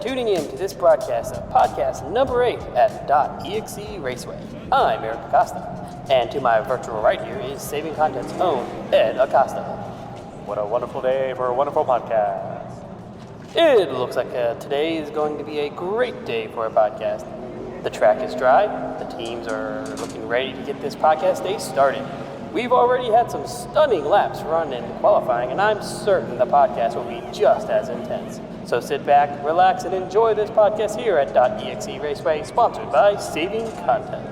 tuning in to this broadcast of podcast number 8 at dotEXE Raceway. I'm Eric Acosta, and to my virtual right here is Saving Content's own Ed Acosta. What a wonderful day for a wonderful podcast. It looks like today is going to be a great day for a podcast. The track is dry, the teams are looking ready to get this podcast day started. We've already had some stunning laps run in qualifying, and I'm certain the podcast will be just as intense. So sit back, relax, and enjoy this podcast here at dotEXE Raceway, sponsored by Saving Content.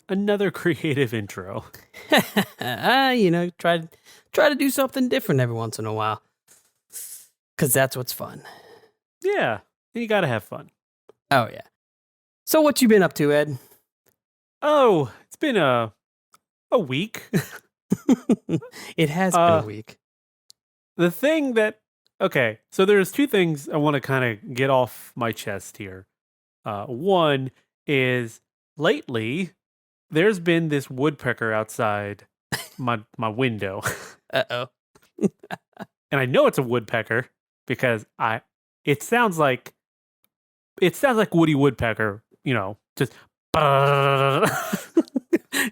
Another creative intro. Try to do something different every once in a while. Because that's what's fun. Yeah, you gotta have fun. Oh, yeah. So what you been up to, Ed? Oh, it's been a week. It has been a week. The thing that... Okay, so there's two things I want to kind of get off my chest here. One is, lately, there's been this woodpecker outside my window. Uh-oh. And I know it's a woodpecker because it sounds like Woody Woodpecker, just...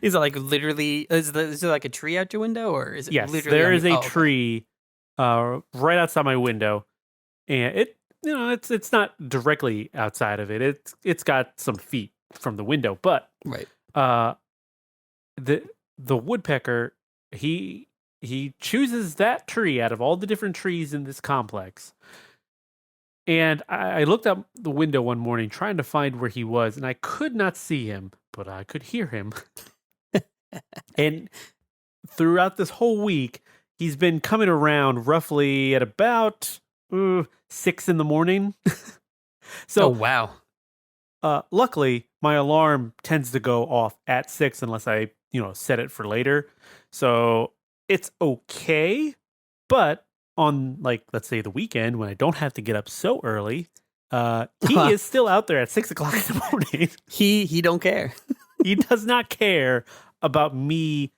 Is it like literally, is there like a tree out your window, or is it literally? There is a tree right outside my window, and it's not directly outside of it. It's got some feet from the window, but right. The woodpecker, he chooses that tree out of all the different trees in this complex. And I looked out the window one morning trying to find where he was, and I could not see him, but I could hear him. And throughout this whole week, he's been coming around roughly at about 6 in the morning. So, oh, wow. Luckily, my alarm tends to go off at 6 unless I, set it for later. So it's okay. But on, let's say the weekend when I don't have to get up so early, he is still out there at 6 o'clock in the morning. He don't care. He does not care about me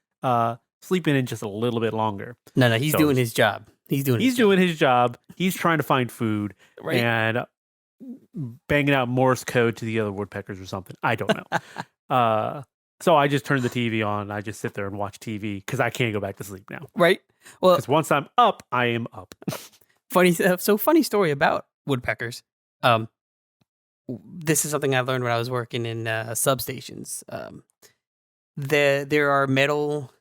sleeping in just a little bit longer. No, he's doing his job. He's doing his job. He's trying to find food and banging out Morse code to the other woodpeckers or something. I don't know. So I just turn the TV on. I just sit there and watch TV because I can't go back to sleep now. Right. Well, because once I'm up, I am up. Funny story about woodpeckers. This is something I learned when I was working in substations. There are metal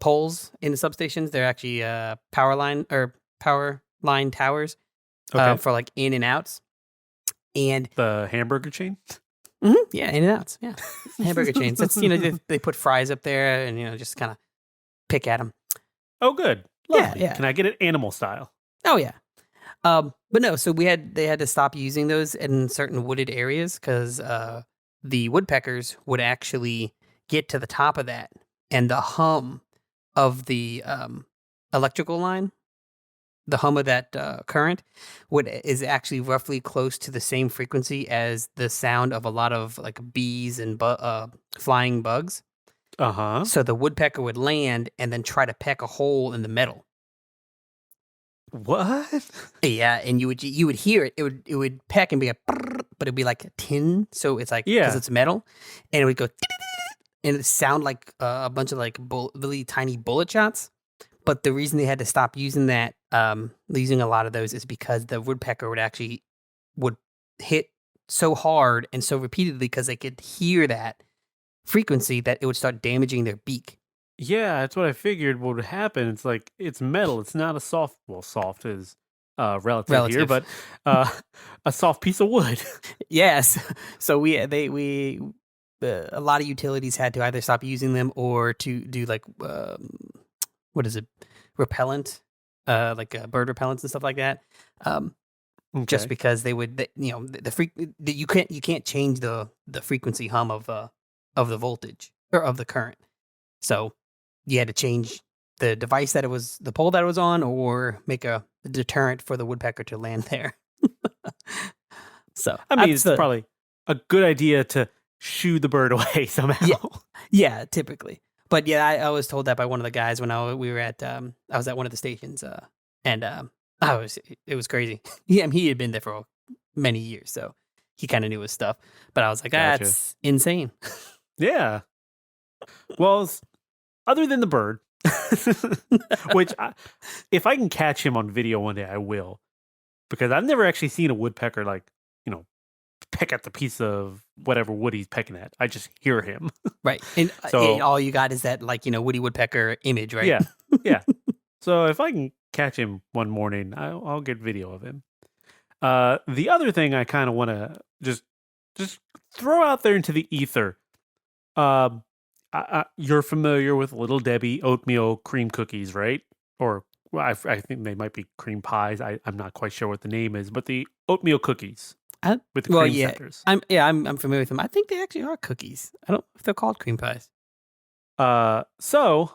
poles in the substations. They're actually power line towers for in and outs. And the hamburger chain. Mm-hmm, yeah, in and outs. Yeah, hamburger chains. That's they put fries up there and just kind of pick at them. Oh, good. Lovely. Yeah. Can I get it animal style? Oh yeah. But no. So they had to stop using those in certain wooded areas because the woodpeckers would actually get to the top of that, and the hum of the electrical line, the hum of that current, is actually roughly close to the same frequency as the sound of a lot of bees and flying bugs. Uh-huh. So the woodpecker would land and then try to peck a hole in the metal. What? Yeah, and you would hear it. It would peck and be but it'd be like a tin, so it's because it's metal, and it would go. And it sound like a bunch of really tiny bullet shots. But the reason they had to stop using that, using a lot of those, is because the woodpecker would hit so hard and so repeatedly because they could hear that frequency that it would start damaging their beak. Yeah, that's what I figured would happen. It's it's metal. It's not a soft. Well, soft is relative here, but a soft piece of wood. Yes. So a lot of utilities had to either stop using them or to do what is it, repellent, bird repellents and stuff like that. Okay. Just because they would, you can't change the frequency hum of the voltage or of the current. So you had to change the device the pole that it was on, or make a deterrent for the woodpecker to land there. So I mean, it's probably a good idea to shoo the bird away somehow. Yeah, typically. But yeah, I was told that by one of the guys when I was at one of the stations, and It was crazy. Yeah, he had been there for many years, so he kind of knew his stuff. But I was like, Gotcha. that's insane. Yeah. Well, other than the bird, which if I can catch him on video one day, I will, because I've never actually seen a woodpecker peck at the piece of whatever wood he's pecking at. I just hear him. Right. And, So all you got is that Woody Woodpecker image, right? yeah, yeah. So if I can catch him one morning, I'll get video of him. The other thing I kind of want to just throw out there into the ether. You're familiar with Little Debbie oatmeal cream cookies, right? Or I think they might be cream pies. I'm not quite sure what the name is, but the oatmeal cookies with the cream centers. I'm familiar with them. I think they actually are cookies. I don't know if they're called cream pies. So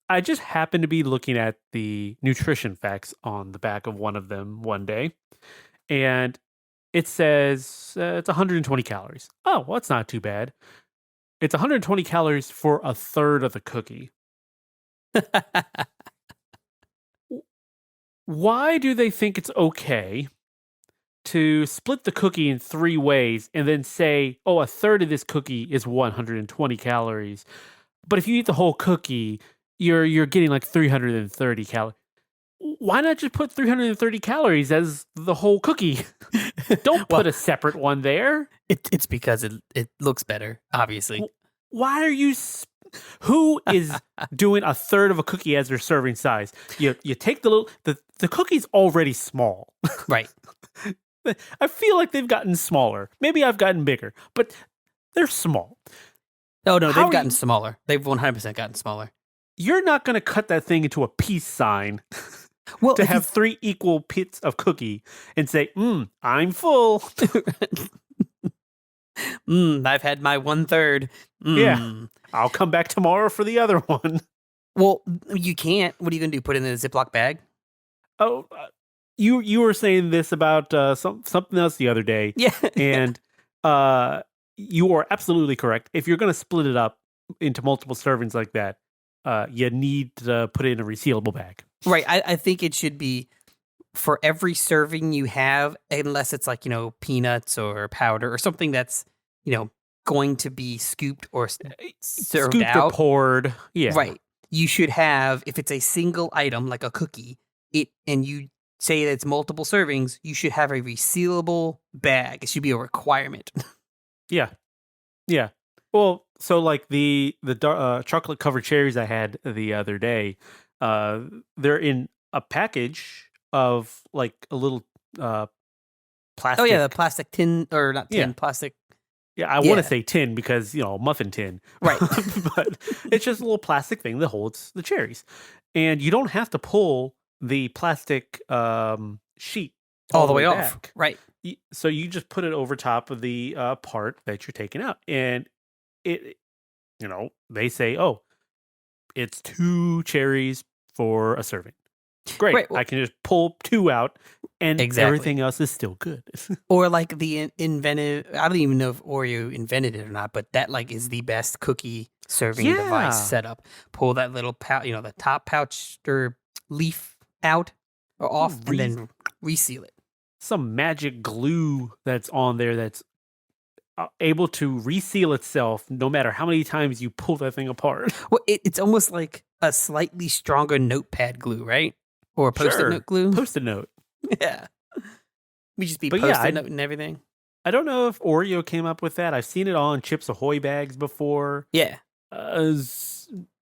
I just happened to be looking at the nutrition facts on the back of one of them one day, and it says it's 120 calories. Oh, well, that's not too bad. It's 120 calories for a third of the cookie. Why do they think it's okay to split the cookie in 3 ways and then say, oh, a third of this cookie is 120 calories. But if you eat the whole cookie, you're getting like 330 calories. Why not just put 330 calories as the whole cookie? Don't put a separate one there. It's because it looks better, obviously. Why are you... Who is doing a third of a cookie as their serving size? You take the cookie's already small. Right. I feel like they've gotten smaller. Maybe I've gotten bigger, but they're small. No, they've gotten smaller. They've 100% gotten smaller. You're not going to cut that thing into a peace sign to have 3 equal bits of cookie and say, I'm full. I've had my 1/3. Yeah. I'll come back tomorrow for the other one. Well, you can't. What are you going to do? Put it in a Ziploc bag? Oh, you were saying this about something else the other day. Yeah. And you are absolutely correct. If you're going to split it up into multiple servings like that, you need to put it in a resealable bag. Right. I think it should be for every serving you have, unless it's like, peanuts or powder or something that's, going to be scooped or served out. Or poured. Yeah. Right. You should have, if it's a single item like a cookie, and you say that it's multiple servings, you should have a resealable bag. It should be a requirement. Yeah. Yeah. Well, so like the chocolate covered cherries I had the other day, they're in a package of like a little plastic. Oh yeah, the plastic tin, or not tin, plastic. Yeah, I want to say tin because, muffin tin. Right. But it's just a little plastic thing that holds the cherries. And you don't have to pull the plastic sheet all the way back. off. Right. So you just put it over top of the part that you're taking out. And it, they say, oh, it's 2 cherries for a serving. Great. Right, well, I can just pull 2 out and everything else is still good. Or like the inventive, I don't even know if Oreo invented it or not, but that is the best cookie serving device setup. Pull that little pouch, the top pouch or leaf out or off and then reseal it. Some magic glue that's on there that's able to reseal itself no matter how many times you pull that thing apart. Well, it's almost like a slightly stronger notepad glue, right? Or a Post-it note glue. Post-it note. Yeah. We just be Post-it note and everything. I don't know if Oreo came up with that. I've seen it on Chips Ahoy bags before. Yeah.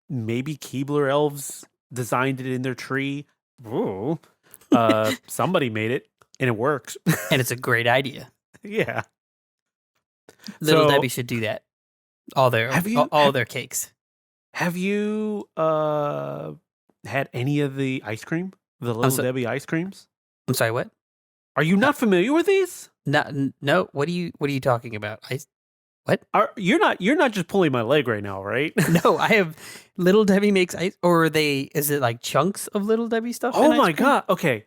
Maybe Keebler elves designed it in their tree. Ooh. Somebody made it, and it works. And it's a great idea. Yeah. Little Debbie should do that. All their cakes. Have you had any of the ice cream? The Little Debbie ice creams? I'm sorry, what? Are you not familiar with these? No. What are you talking about? What? You're not just pulling my leg right now, right? No, I have Little Debbie makes ice, or is it like chunks of Little Debbie stuff? Oh my God. Okay.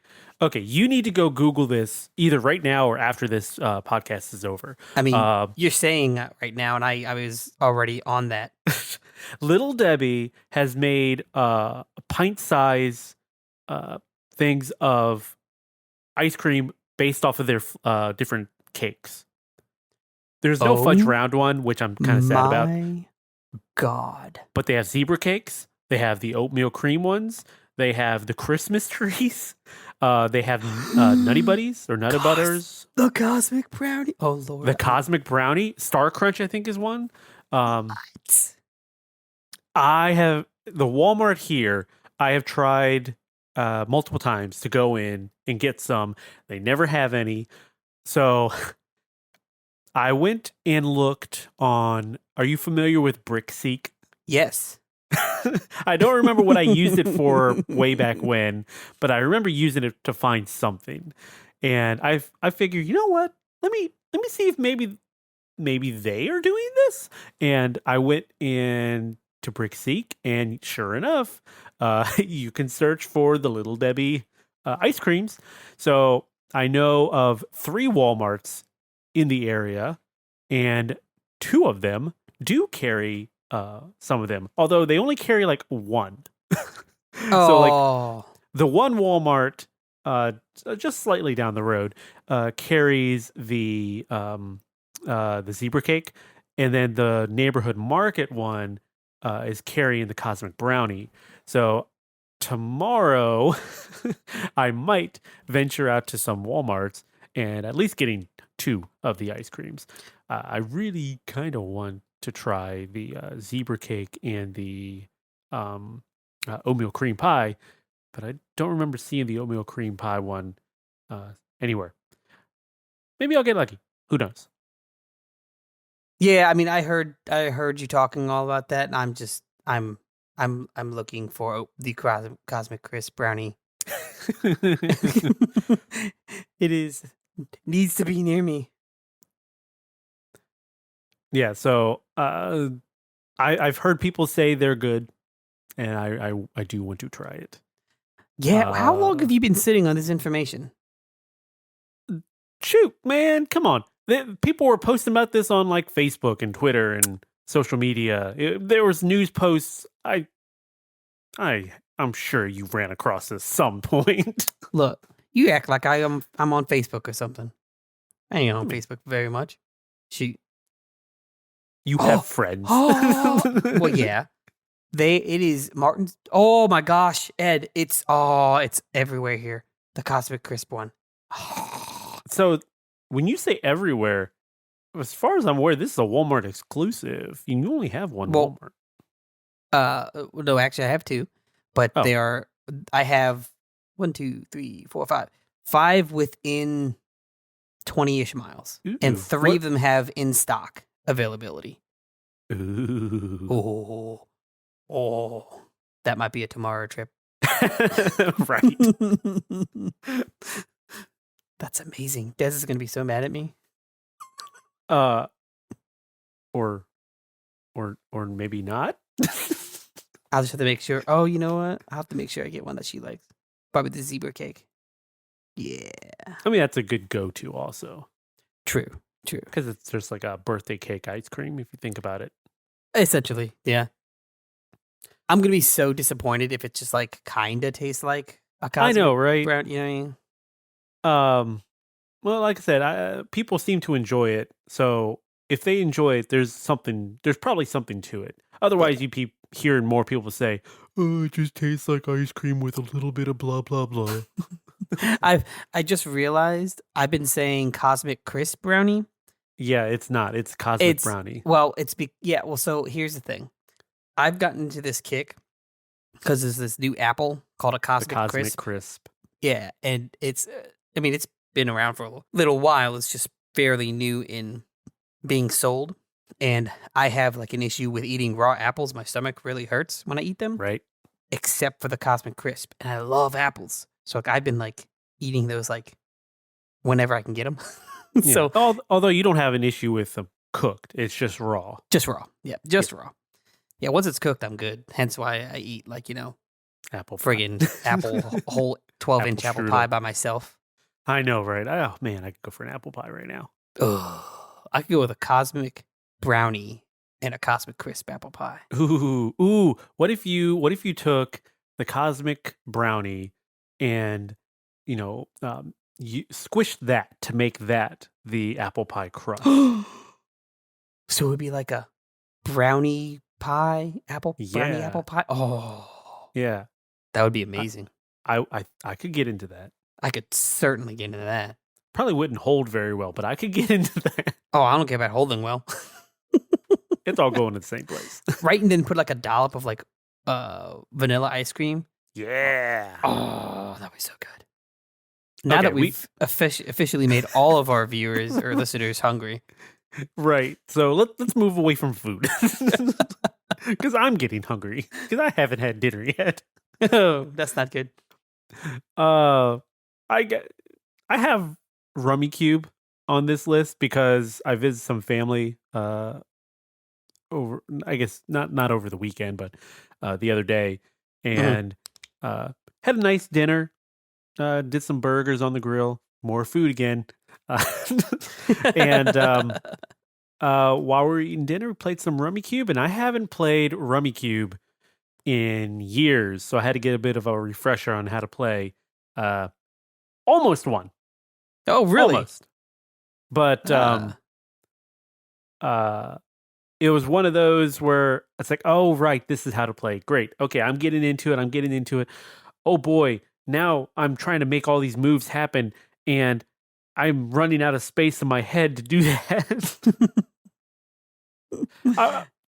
You need to go Google this either right now or after this podcast is over. I mean, you're saying that right now, and I was already on that. Little Debbie has made a pint size things of ice cream based off of their different cakes. There's no fudge round one, which I'm kind of sad about. My God. But they have zebra cakes. They have the oatmeal cream ones. They have the Christmas trees. They have Nutty Buddies or Nutter Butters. The Cosmic Brownie. Oh, Lord. The Cosmic Brownie. Star Crunch, I think, is one. What? I have the Walmart here. I have tried multiple times to go in and get some. They never have any. So I went and looked on. Are you familiar with BrickSeek? Yes. I don't remember what I used it for way back when, but I remember using it to find something. And I figured, you know what? Let me see if maybe they are doing this. And I went in to BrickSeek, and sure enough, you can search for the Little Debbie ice creams. So I know of 3 Walmarts in the area, and 2 of them do carry some of them, although they only carry like 1. So like the one Walmart just slightly down the road carries the zebra cake, and then the neighborhood market one is carrying the Cosmic Brownie. So tomorrow I might venture out to some Walmarts and at least getting 2 of the ice creams. I really kind of want to try the zebra cake and the oatmeal cream pie, but I don't remember seeing the oatmeal cream pie one anywhere. Maybe I'll get lucky. Who knows? Yeah, I mean, I heard you talking all about that, and I'm looking for the Cosmic Crisp Brownie. It needs to be near me. Yeah, so I've heard people say they're good, and I do want to try it. Yeah, how long have you been sitting on this information? Shoot, man, come on. People were posting about this on like Facebook and Twitter and social media. There was news posts. I'm sure you ran across this some point. Look, you act like I'm on Facebook or something. I ain't on Facebook very much. Shoot. You have friends. Well, yeah. It is Martin's. Oh my gosh, Ed, it's everywhere here. The Cosmic Crisp one. So when you say everywhere, as far as I'm aware, this is a Walmart exclusive. You only have one Walmart. No, actually I have 2, but I have 1, 2, 3, 4, 5. 5 within 20-ish miles. Ooh, and 3 of them have in stock availability. Ooh. Oh, that might be a tomorrow trip. Right. That's amazing. Des is going to be so mad at me. Or maybe not. I'll just have to make sure. Oh, you know what? I'll have to make sure I get one that she likes. Probably the zebra cake. Yeah. I mean, that's a good go-to also. True. Because it's just like a birthday cake ice cream, if you think about it. Essentially, yeah. I'm going to be so disappointed if it just like kind of tastes like a Cosmic I know, right? Brown, you know what I mean? Well, like I said, people seem to enjoy it. So if they enjoy it, there's probably something to it. Otherwise, you keep hearing more people say, "Oh, it just tastes like ice cream with a little bit of blah blah blah." I just realized I've been saying Cosmic Crisp Brownie. Yeah, it's not. It's Cosmic Brownie. Well, well, so here's the thing. I've gotten into this kick because there's this new apple called a Cosmic Crisp. Yeah, and it's been around for a little while. It's just fairly new in being sold. And I have like an issue with eating raw apples. My stomach really hurts when I eat them. Right. Except for the Cosmic Crisp. And I love apples. So like, I've been like eating those like whenever I can get them. Yeah. So although you don't have an issue with them cooked, it's just raw. Just raw. Yeah, raw. Yeah, once it's cooked, I'm good. Hence why I eat like, apple friggin' apple, whole 12-inch apple pie by myself. I know, right? Oh man, I could go for an apple pie right now. Ugh. I could go with a Cosmic Brownie and a Cosmic Crisp apple pie. Ooh. What if you took the Cosmic Brownie, and you squish that to make that the apple pie crust. So it would be like a brownie pie, brownie Yeah. apple pie. Oh, Yeah. that would be amazing. I could get into that. I could certainly get into that. Probably wouldn't hold very well, but I could get into that. Oh, I don't care about holding well. It's all going to the same place. Right, and then put like a dollop of like vanilla ice cream. Yeah. Oh, that'd be so good. Now Okay, that we've officially made all of our viewers or listeners hungry. Right. So let's move away from food. Because I'm getting hungry. Because I haven't had dinner yet. Oh, that's not good. I have Rummikub on this list because I visited some family over, I guess not over the weekend, but the other day, and had a nice dinner. Did some burgers on the grill, more food again, and while we were eating dinner, we played some Rummikub, and I haven't played Rummikub in years, so I had to get a bit of a refresher on how to play. Almost won. Oh, really? Almost. But it was one of those where it's like, oh, right, this is how to play. Great. Okay, I'm getting into it. Oh, boy. Now I'm trying to make all these moves happen, and I'm running out of space in my head to do that.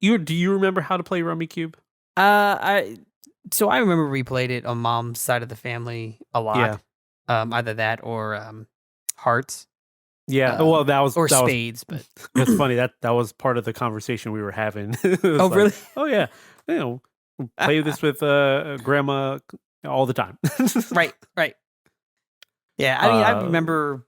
Do you remember how to play Rummikub? I remember we played it on Mom's side of the family a lot. Yeah. Either that or hearts. Yeah. Well, that was spades, but it's funny that was part of the conversation we were having. Oh, really? Oh, yeah. Play this with grandma all the time. Right. Yeah, I mean, I remember.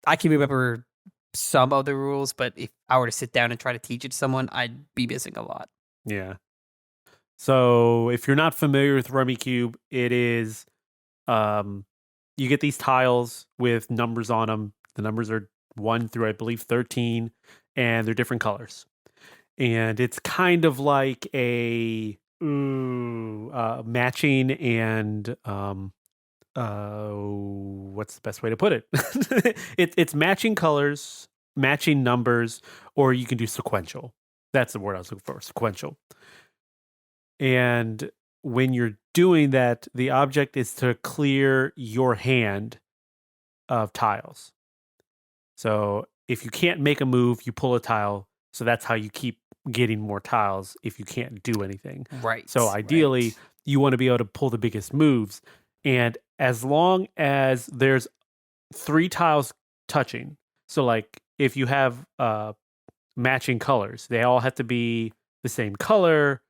I can remember some of the rules, but if I were to sit down and try to teach it to someone, I'd be missing a lot. Yeah. So if you're not familiar with Rummikub, it is, you get these tiles with numbers on them. The numbers are 1 through, I believe, 13, and they're different colors. And it's kind of like a matching and what's the best way to put it? It's matching colors, matching numbers, or you can do sequential. That's the word I was looking for, sequential. And when you're doing that, the object is to clear your hand of tiles. So if you can't make a move, you pull a tile. So that's how you keep getting more tiles if you can't do anything. Right. So ideally, you want to be able to pull the biggest moves. And as long as there's 3 tiles touching, so like if you have matching colors, they all have to be the same color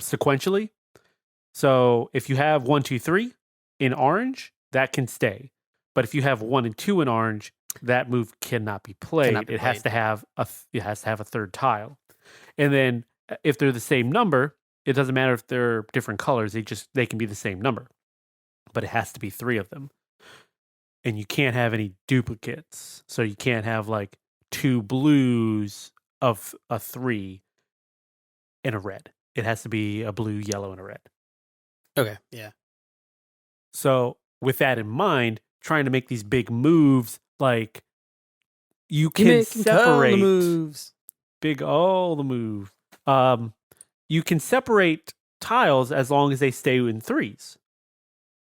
sequentially. So if you have 1, 2, 3 in orange, that can stay. But if you have 1 and 2 in orange, that move cannot be played. It has to have a third tile. And then if they're the same number, it doesn't matter if they're different colors. They can be the same number. But it has to be 3 of them. And you can't have any duplicates. So you can't have like 2 blues of a 3 and a red. It has to be a blue, yellow, and a red. Okay, yeah. So with that in mind, trying to make these big moves, like you can separate the moves. all the moves. You can separate tiles as long as they stay in 3s.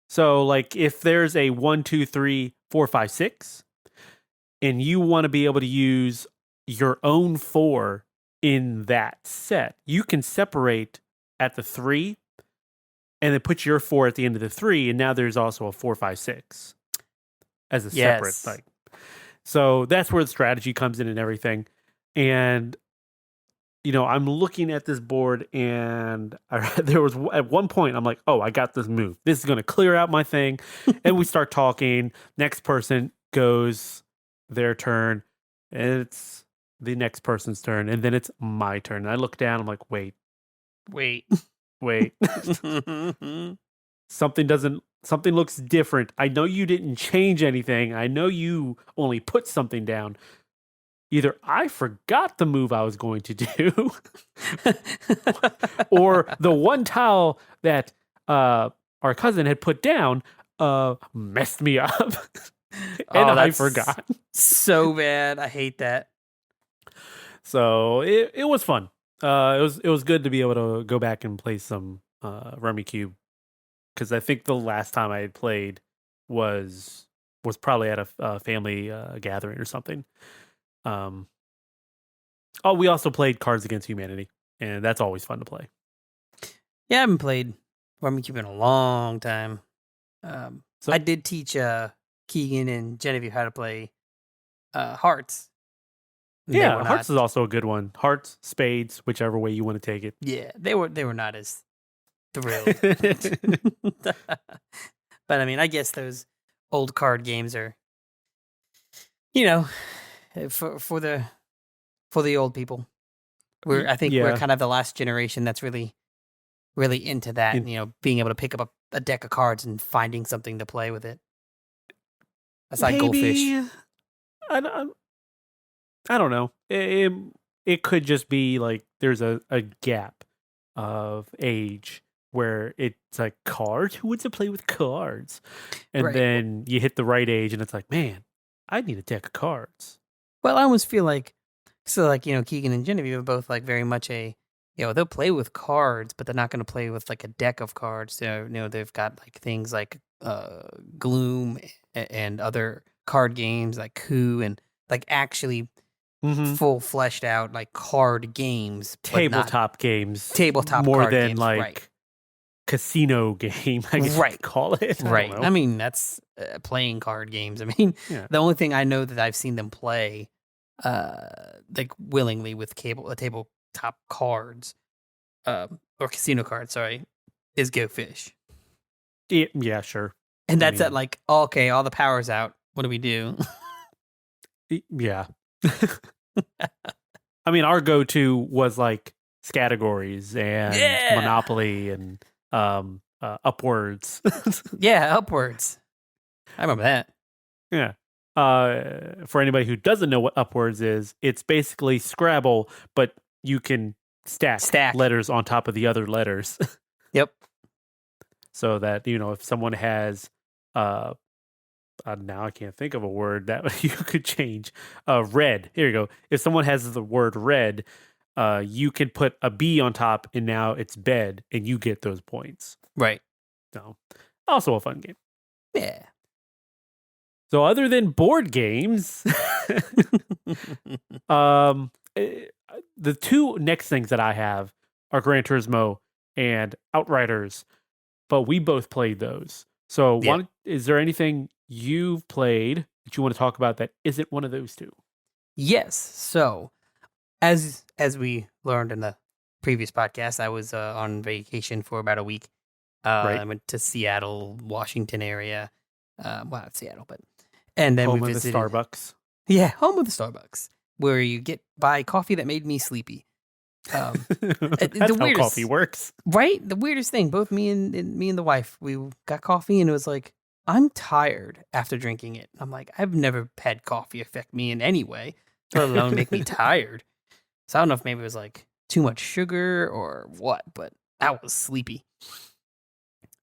So like if there's a 1, 2, 3, 4, 5, 6, and you want to be able to use your own 4 in that set, you can separate at the 3 and then put your 4 at the end of the 3, and now there's also a 4, 5, 6 as a separate thing. So that's where the strategy comes in and everything. And I'm looking at this board, and there was at one point I'm like, oh, I got this move. This is going to clear out my thing. And we start talking. Next person goes their turn. And it's the next person's turn, and then it's my turn. And I look down. I'm like, wait. Something looks different. I know you didn't change anything. I know you only put something down, either I forgot the move I was going to do, or the one tile that our cousin had put down messed me up, and I forgot. So bad. I hate that. So it was fun. It was good to be able to go back and play some Rummikub, because I think the last time I had played was probably at a family gathering or something. We also played Cards Against Humanity, and that's always fun to play. Yeah, I haven't played Rummikub in a long time. So I did teach Keegan and Genevieve how to play Hearts. Yeah, Hearts is also a good one. Hearts, Spades, whichever way you want to take it. Yeah, they were not as thrilled. But I mean, I guess those old card games are, for the old people. I think we're kind of the last generation that's really into that. Being able to pick up a deck of cards and finding something to play with it. That's like Goldfish. I don't know. It could just be like there's a gap of age where it's like cards. Who wants to play with cards? And then you hit the right age, and it's like, man, I need a deck of cards. Well, I almost feel like Keegan and Genevieve are both like very much they'll play with cards, but they're not going to play with like a deck of cards. They've got like things like Gloom and other card games like Coup and like actually full fleshed out like card games, tabletop games, more card than games, like casino game. I guess you could call it. I mean, that's playing card games. I mean, the only thing I know that I've seen them play, like willingly with tabletop cards, or casino cards, sorry, is Go Fish. Yeah, sure. And that's at like, okay, all the power's out. What do we do? Yeah. I mean, our go-to was like Categories and Monopoly and Upwards. Yeah, Upwards. I remember that. Yeah. For anybody who doesn't know what Upwards is, it's basically Scrabble, but you can stack letters on top of the other letters. Yep. So that, if someone has now I can't think of a word that you could change. Red. Here you go. If someone has the word red, you can put a B on top, and now it's bed, and you get those points. Right. So, also a fun game. Yeah. So, other than board games, the two next things that I have are Gran Turismo and Outriders, but we both played those. So, is there anything you've played that you want to talk about that isn't one of those two? Yes. So, as we learned in the previous podcast, I was on vacation for about a week. I went to Seattle, Washington area. Well, not Seattle, but and then home we visited the Starbucks. Yeah, home of the Starbucks, where you buy coffee that made me sleepy. That's how coffee works, right? The weirdest thing. Both me and the wife, we got coffee, and it was like, I'm tired after drinking it. I'm like, I've never had coffee affect me in any way, let alone make me tired. So I don't know if maybe it was like too much sugar or what, but I was sleepy.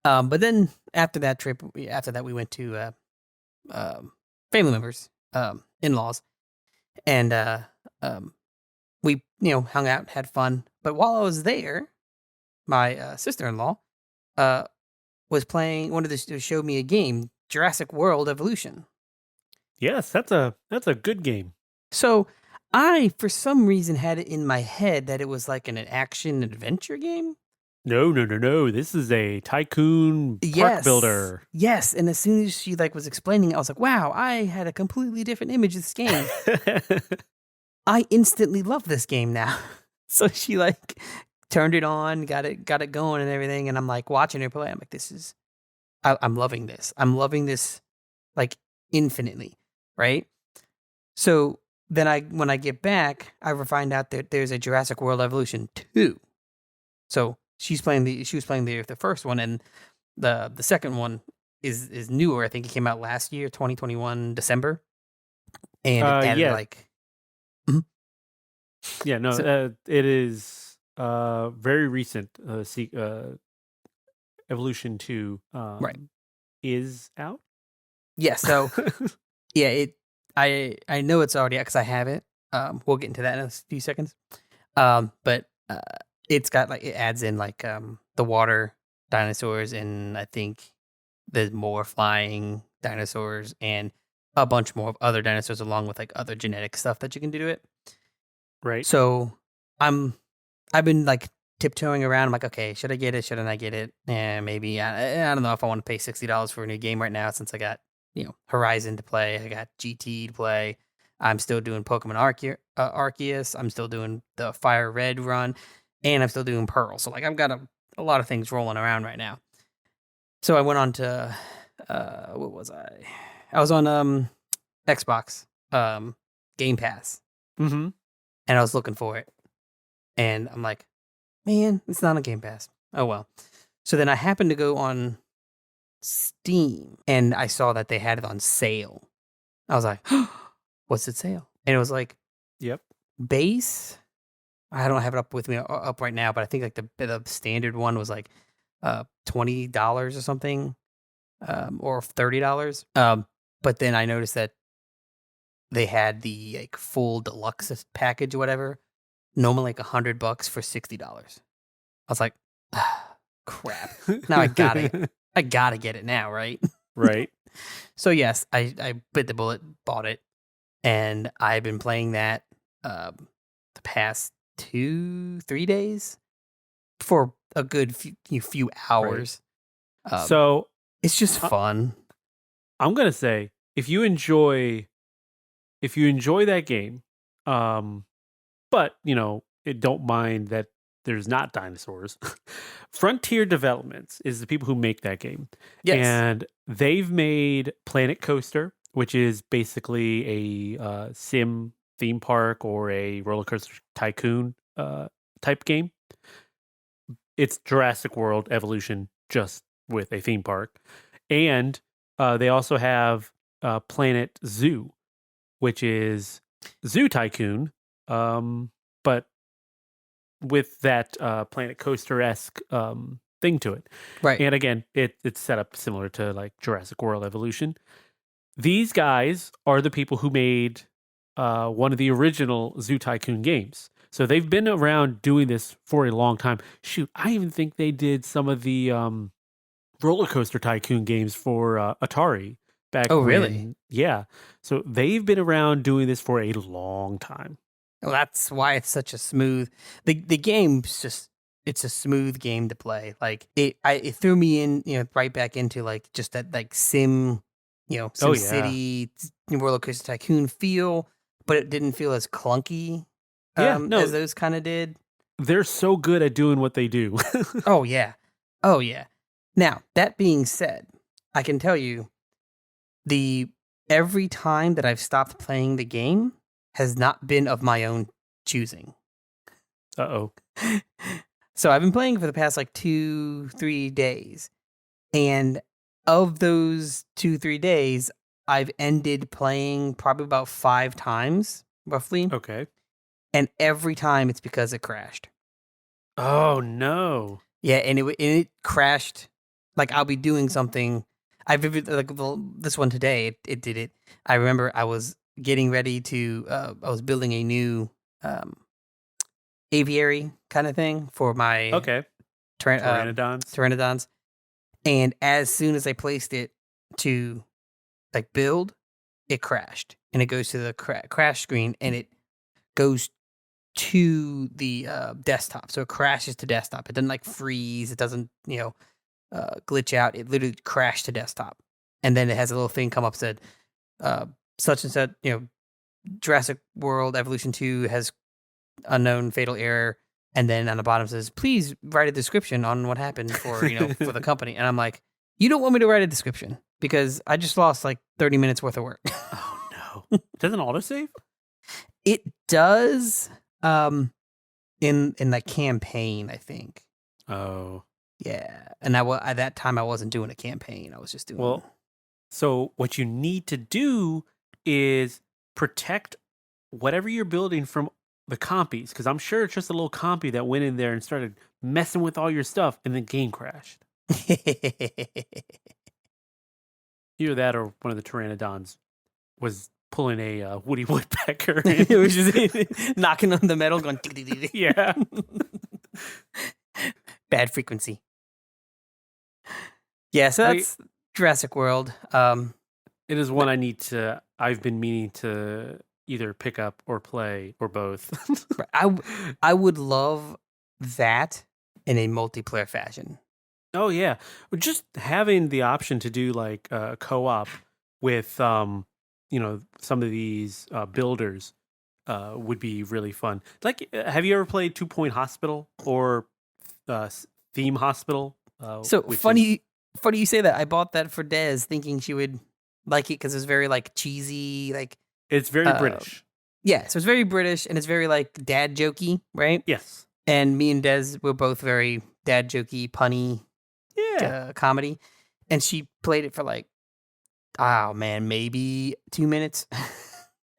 But then after that trip, we went to family members, in-laws, and we hung out, had fun. But while I was there, my sister-in-law wanted to show me a game, Jurassic World Evolution. Yes, that's a good game. So I, for some reason, had it in my head that it was like an action adventure game. No. This is a tycoon park builder. Yes, and as soon as she was explaining it, I was like, wow, I had a completely different image of this game. I instantly love this game now. So she turned it on, got it going and everything, and I'm watching her play. I'm like, I'm loving this. I'm loving this infinitely, right? So then when I get back, I find out that there's a Jurassic World Evolution 2. So she was playing the first one, and the second one is newer. I think it came out last year, 2021 December, and it added Mhm. Yeah, no, it is very recent. Evolution 2 Right. is out. Yeah. So yeah, I know it's already out because I have it. We'll get into that in a few seconds. But it's got like it adds in like the water dinosaurs, and I think there's more flying dinosaurs and a bunch more of other dinosaurs along with like other genetic stuff that you can do to it. Right. So I've been like tiptoeing around. I'm like, okay, should I get it? Shouldn't I get it? And maybe I don't know if I want to pay $60 for a new game right now since I got Horizon to play. I got GT to play. I'm still doing Pokemon Arceus. I'm still doing the Fire Red run, and I'm still doing Pearl. So like I've got a lot of things rolling around right now. So I went on to what was I? I was on Xbox Game Pass, Mm-hmm. and I was looking for it, and I'm like, man, it's not on Game Pass. Oh well. So then I happened to go on Steam, and I saw that they had it on sale. I was like, what's it sale? And it was like, Yep. base. I don't have it up with me up right now, but I think like the standard one was like $20 or something, or $30. But then I noticed that they had the like full deluxe package or whatever, normally like $100 for $60. I was like, crap. Now I gotta get it now, right? Right. So yes, I bit the bullet, bought it, and I've been playing that the past 2-3 days for a good few hours. Right. So it's just fun. I'm gonna say if you enjoy that game, but don't mind that there's not dinosaurs. Frontier Developments is the people who make that game. Yes. And they've made Planet Coaster, which is basically a sim theme park or a roller coaster tycoon type game. It's Jurassic World Evolution just with a theme park. And they also have Planet Zoo, which is Zoo Tycoon, but with that Planet Coaster-esque thing to it. Right. And again, it's set up similar to like Jurassic World Evolution. These guys are the people who made one of the original Zoo Tycoon games. So they've been around doing this for a long time. Shoot, I even think they did some of the Roller Coaster Tycoon games for Atari back Oh, when. really? Yeah. So they've been around doing this for a long time. Well, that's why it's such a smooth. The game's just it's a smooth game to play. Like it threw me in, right back into like just that like Sim City Roller Coaster Tycoon feel, but it didn't feel as clunky as those kind of did. They're so good at doing what they do. Oh yeah. Oh yeah. Now, that being said, I can tell you every time that I've stopped playing the game has not been of my own choosing. Uh-oh. So I've been playing for the past like 2-3 days. And of those 2-3 days, I've ended playing probably about 5 times, roughly. Okay. And every time it's because it crashed. Oh, no. Yeah, and it crashed. Like I'll be doing something. This one today, it did it. I remember I was getting ready to, I was building a new aviary kind of thing for my Pteranodons. And as soon as I placed it to like build, it crashed. And it goes to the crash screen, and it goes to the desktop. So it crashes to desktop. It doesn't like freeze. It doesn't, glitch out. It literally crashed to desktop. And then it has a little thing come up said, such and such, Jurassic World Evolution 2 has unknown fatal error. And then on the bottom says, please write a description on what happened for, for the company. And I'm like, you don't want me to write a description because I just lost like 30 minutes worth of work. Oh no. Doesn't autosave? It does in the campaign, I think. Oh. Yeah. And at that time I wasn't doing a campaign. I was just doing so what you need to do is protect whatever you're building from the compies, because I'm sure it's just a little compy that went in there and started messing with all your stuff, and the game crashed. Either that or one of the pteranodons was pulling a Woody Woodpecker. It was just knocking on the metal, going. Yeah. Bad frequency. Yeah, so that's Jurassic World. It is one I've been meaning to either pick up or play or both. I would love that in a multiplayer fashion. Oh yeah, just having the option to do like co-op with some of these builders would be really fun. Like, have you ever played 2 Point Hospital or Theme Hospital? Funny you say that. I bought that for Des, thinking she would like it because it's very like cheesy, like it's very British. Yeah, so it's very British and it's very like dad jokey, right? Yes. And me and Des were both very dad jokey, punny, comedy. And she played it for like, oh man, maybe 2 minutes.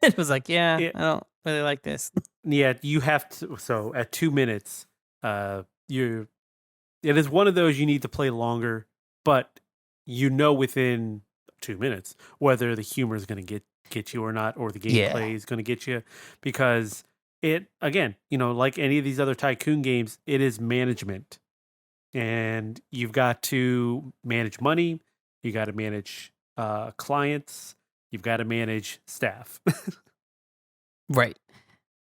It was like, I don't really like this. Yeah, you have to. So at 2 minutes, it is one of those you need to play longer, but within 2 minutes whether the humor is going to get you or not, or the gameplay is going to get you, because it, again, like any of these other tycoon games, it is management, and you've got to manage money, you got to manage clients, you've got to manage staff. Right.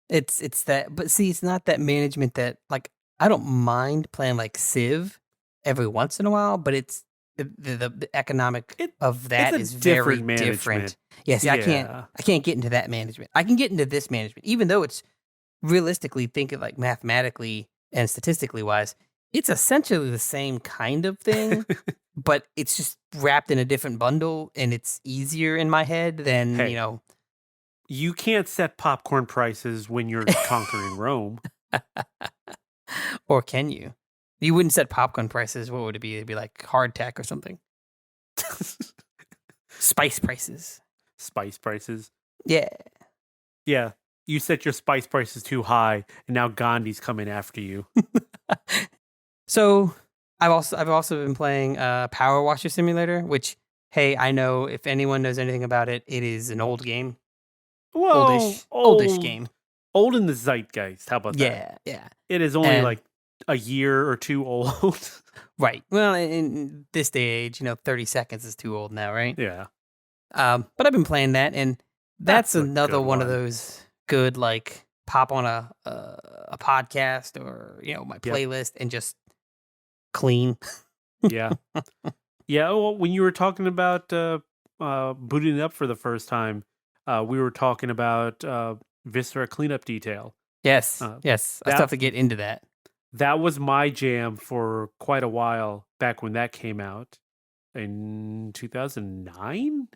It's that, but see, it's not that management that, like, I don't mind playing like Civ every once in a while, but it's the economic of that is very different. Yeah, see, I can't get into that management. I can get into this management, even though it's realistically, thinking like mathematically and statistically wise, it's essentially the same kind of thing, but it's just wrapped in a different bundle, and it's easier in my head than You can't set popcorn prices when you're conquering Rome. Or can you? You wouldn't set popcorn prices. What would it be? It'd be like hardtack or something. Spice prices. Spice prices. Yeah. Yeah. You set your spice prices too high, and now Gandhi's coming after you. So I've also been playing Power Washer Simulator, which, hey, I know if anyone knows anything about it, it is an old game. Whoa, oldish game. Old in the zeitgeist. How about that? Yeah. It is only like a year or two old. Right. Well, in this day age, 30 seconds is too old now, right? Yeah. But I've been playing that, and that's another one of one. those good, like, pop on a podcast or my playlist and just clean. Yeah. Yeah. Well, when you were talking about booting it up for the first time, we were talking about Viscera cleanup detail. Yes. Yes. I still have to get into that. That was my jam for quite a while back when that came out in 2009,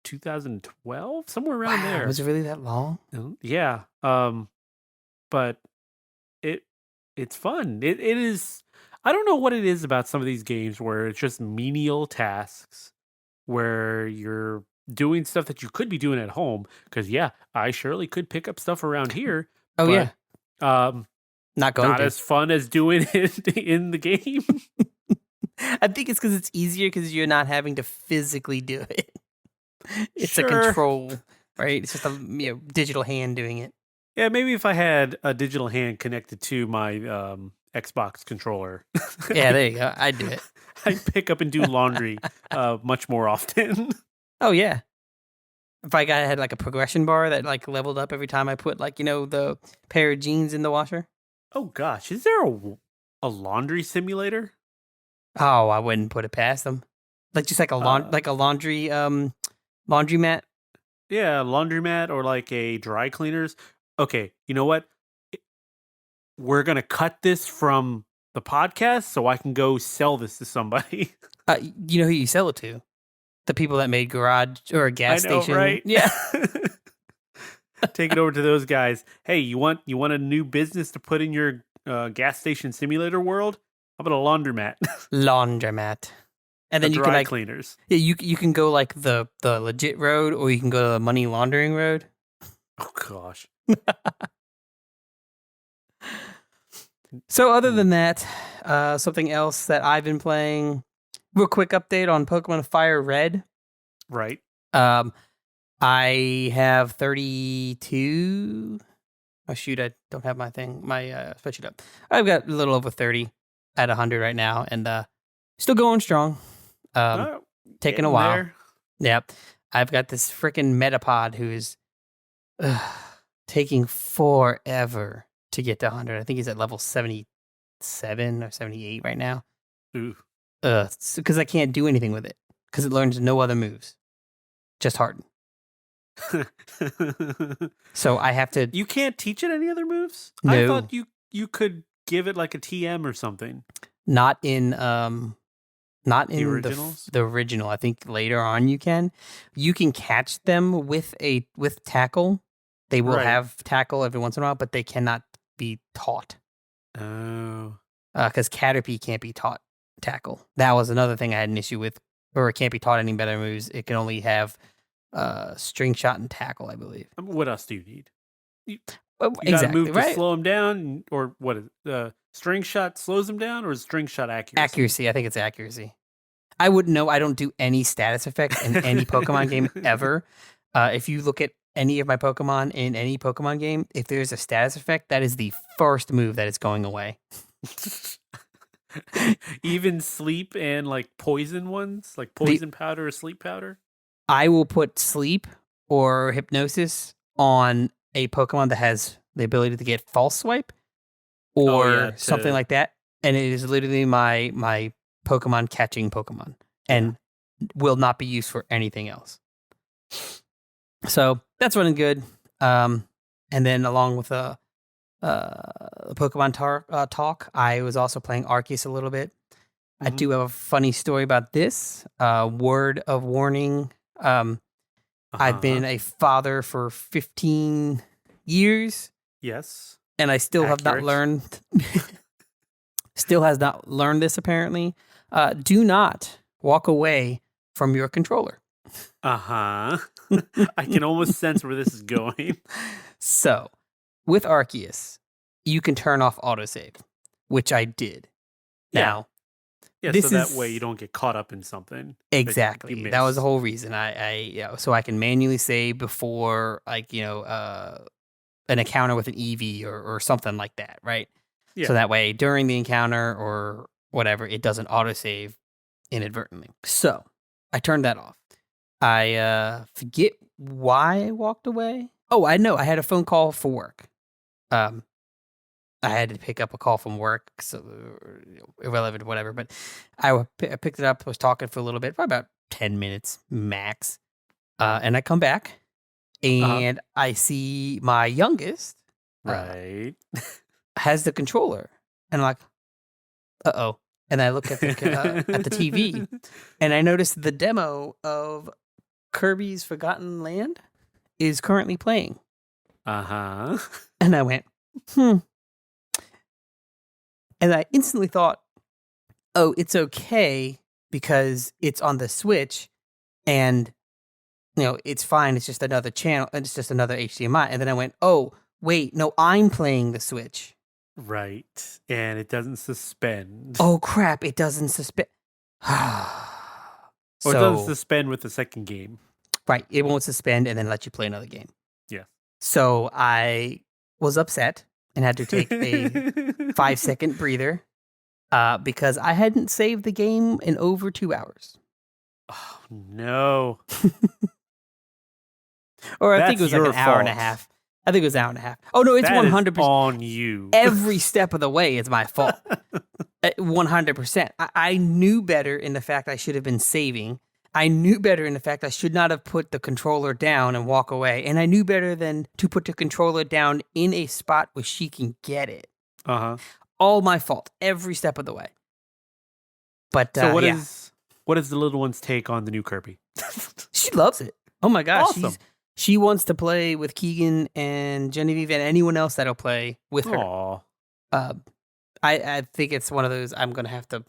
2012, somewhere around there. Was it really that long? Yeah. But it's fun. It is. I don't know what it is about some of these games where it's just menial tasks where you're doing stuff that you could be doing at home. Because I surely could pick up stuff around here. Oh, but, yeah. Not as fun as doing it in the game. I think it's because it's easier because you're not having to physically do it. It's a Sure. control, right? It's just a digital hand doing it. Yeah, maybe if I had a digital hand connected to my Xbox controller. Yeah, there you go. I'd do it. I'd pick up and do laundry much more often. Oh, yeah. If I had like a progression bar that like leveled up every time I put like, the pair of jeans in the washer. Oh, gosh. Is there a laundry simulator? Oh, I wouldn't put it past them. Like just like a laundry laundromat. Yeah, laundromat or like a dry cleaners. Okay, you know what? We're going to cut this from the podcast so I can go sell this to somebody. You know who you sell it to? The people that made garage or a gas station. Right? Yeah. Take it over to those guys. Hey, you want a new business to put in your gas station simulator world? How about a laundromat? Laundromat. And then you can like cleaners. Yeah, you can go like the legit road, or you can go the money laundering road. Oh gosh. So other than that, something else that I've been playing. Real quick update on Pokemon Fire Red. Right. I have 32. Oh shoot, I don't have my spreadsheet up. I've got a little over 30 at 100 right now, and still going strong. Taking a while. There. Yep. I've got this freaking Metapod who is taking forever to get to 100. I think he's at level 77 or 78 right now. Ooh. Because I can't do anything with it. Because it learns no other moves. Just Harden. So I have to... You can't teach it any other moves? No. I thought you could give it like a TM or something. Not in the originals? The original. I think later on you can. You can catch them with tackle. They will have tackle every once in a while, but they cannot be taught. Oh. Because Caterpie can't be taught tackle. That was another thing I had an issue with. Or it can't be taught any better moves. It can only have string shot and tackle, I believe. What else do you need? You Exactly, got to move right? to slow him down, or what is string shot slows him down, or is string shot accuracy? Accuracy. I think it's accuracy. I wouldn't know. I don't do any status effect in any Pokemon game ever. If you look at any of my Pokemon in any Pokemon game, if there's a status effect, that is the first move that is going away. Even sleep and like poison ones, like poison powder or sleep powder. I will put sleep or hypnosis on a Pokemon that has the ability to get false swipe or something like that, and it is literally my Pokemon catching Pokemon and will not be used for anything else. So that's running good. And then along with Pokemon talk, I was also playing Arceus a little bit. Mm-hmm. I do have a funny story about this. Word of warning. I've been a father for 15 years. Yes. And I still have not learned. Still has not learned this, apparently. Do not walk away from your controller. I can almost sense where this is going. So, with Arceus, you can turn off autosave, which I did. Now, so that way you don't get caught up in something. Exactly. That was the whole reason. So I can manually save before, like, an encounter with an EV or something like that, right? Yeah. So that way, during the encounter or whatever, it doesn't autosave inadvertently. So I turned that off. I forget why I walked away. Oh, I know. I had a phone call for work. I had to pick up a call from work, so irrelevant, whatever. But I picked it up, was talking for a little bit, for about 10 minutes max. And I come back, and I see my youngest has the controller. And I'm like, uh-oh. And I look at the TV, and I noticed the demo of Kirby's Forgotten Land is currently playing. And I went, And I instantly thought, oh, it's okay because it's on the Switch and, it's fine. It's just another channel. It's just another HDMI. And then I went, oh, wait, no, I'm playing the Switch. Right. And it doesn't suspend. Oh, crap. It doesn't suspend. Or it doesn't suspend with the second game. Right. It won't suspend and then let you play another game. Yeah. So I was upset and had to take a 5-second breather because I hadn't saved the game in over 2 hours. Oh, no. Or I think it was like an hour and a half. I think it was an hour and a half. Oh, no, it's 100% on you. Every step of the way, it's my fault. 100%. I knew better in the fact I should have been saving. I knew better in the fact I should not have put the controller down and walk away. And I knew better than to put the controller down in a spot where she can get it. All my fault. Every step of the way. But so what is the little one's take on the new Kirby? She loves it. Oh my gosh. Awesome. She wants to play with Keegan and Genevieve and anyone else that'll play with her. Aww. I think it's one of those we're gonna have to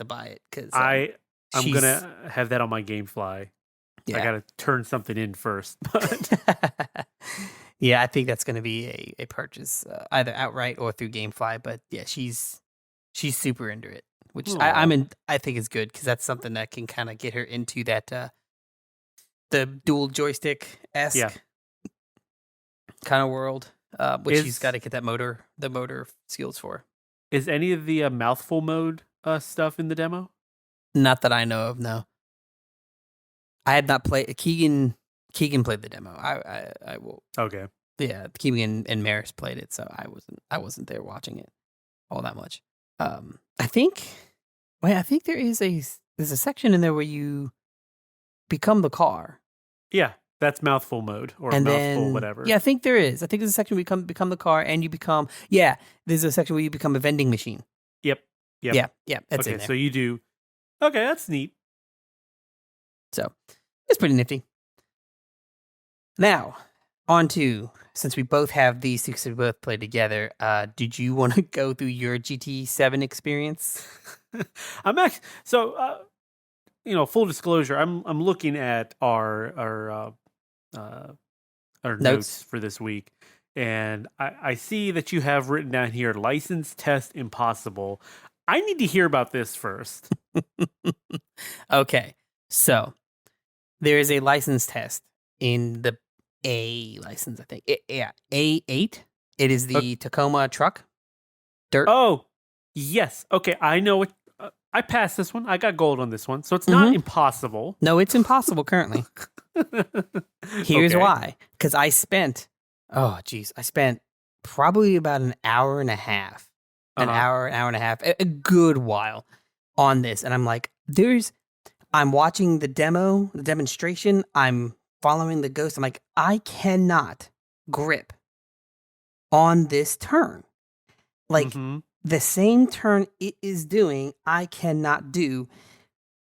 buy it because I'm gonna have that on my GameFly. Yeah. I gotta turn something in first. Yeah, I think that's going to be a purchase, either outright or through GameFly. But yeah, she's super into it, which I think is good because that's something that can kind of get her into that the dual joystick esque kind of world, which she's got to get the motor skills for. Is any of the mouthful mode stuff in the demo? Not that I know of. No, I had not played. Keegan played the demo. I will. Okay. Yeah, Keegan and Maris played it, so I wasn't there watching it all that much. I think there's a section in there where you become the car. Yeah, that's mouthful mode or and mouthful then, whatever. Yeah, I think there is. I think there's a section where you become the car, and you become there's a section where you become a vending machine. Yep. Yeah. That's okay, in there. so you do. Okay, that's neat. So it's pretty nifty. Now, on to, since we both have these six we both played together, did you want to go through your GT7 experience? Full disclosure, I'm looking at our notes for this week, and I see that you have written down here license test impossible. I need to hear about this first. Okay, so there is a license test in the A license, I think. A8. It is the Tacoma truck. Dirt. Oh, yes. Okay, I know it. I passed this one. I got gold on this one, so it's not impossible. No, it's impossible currently. Here's why. Because I spent probably about an hour and a half, hour and a half, a good while on this. And I'm like, I'm watching the demonstration. I'm following the ghost. I'm like, I cannot grip on this turn. Like, the same turn it is doing, I cannot do.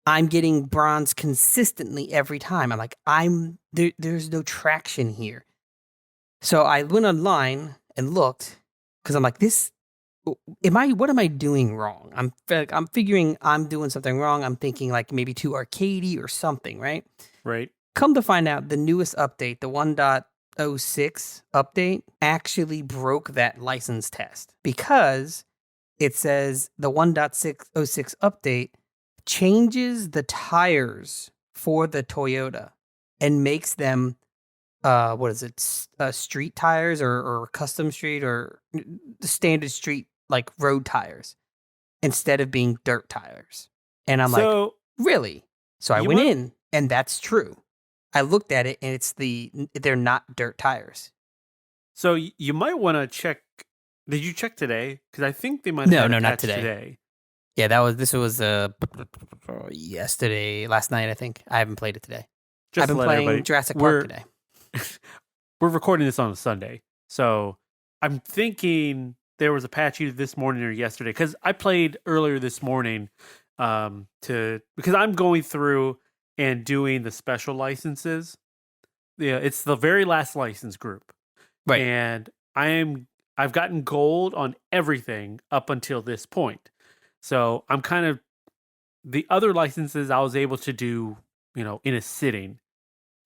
I'm getting bronze consistently every time. I'm like, there's no traction here. So I went online and looked, because I'm like, what am I doing wrong? I'm figuring I'm doing something wrong. I'm thinking like maybe too arcadey or something, right? Right. Come to find out, the newest update, the 1.06 update, actually broke that license test, because it says the 1.606 update changes the tires for the Toyota and makes them street tires or custom street or standard street, like road tires, instead of being dirt tires. And I'm like, really? So I went in, and that's true. I looked at it, and they're not dirt tires. So you might want to check. Did you check today? Because I think they might have not today. Yeah, this was yesterday, last night, I think. I haven't played it today. I've been playing Jurassic Park today. We're recording this on a Sunday, so I'm thinking there was a patch either this morning or yesterday, because I played earlier this morning because I'm going through and doing the special licenses. Yeah, it's the very last license group. Right. And I've gotten gold on everything up until this point. So I'm kind of, the other licenses I was able to do, in a sitting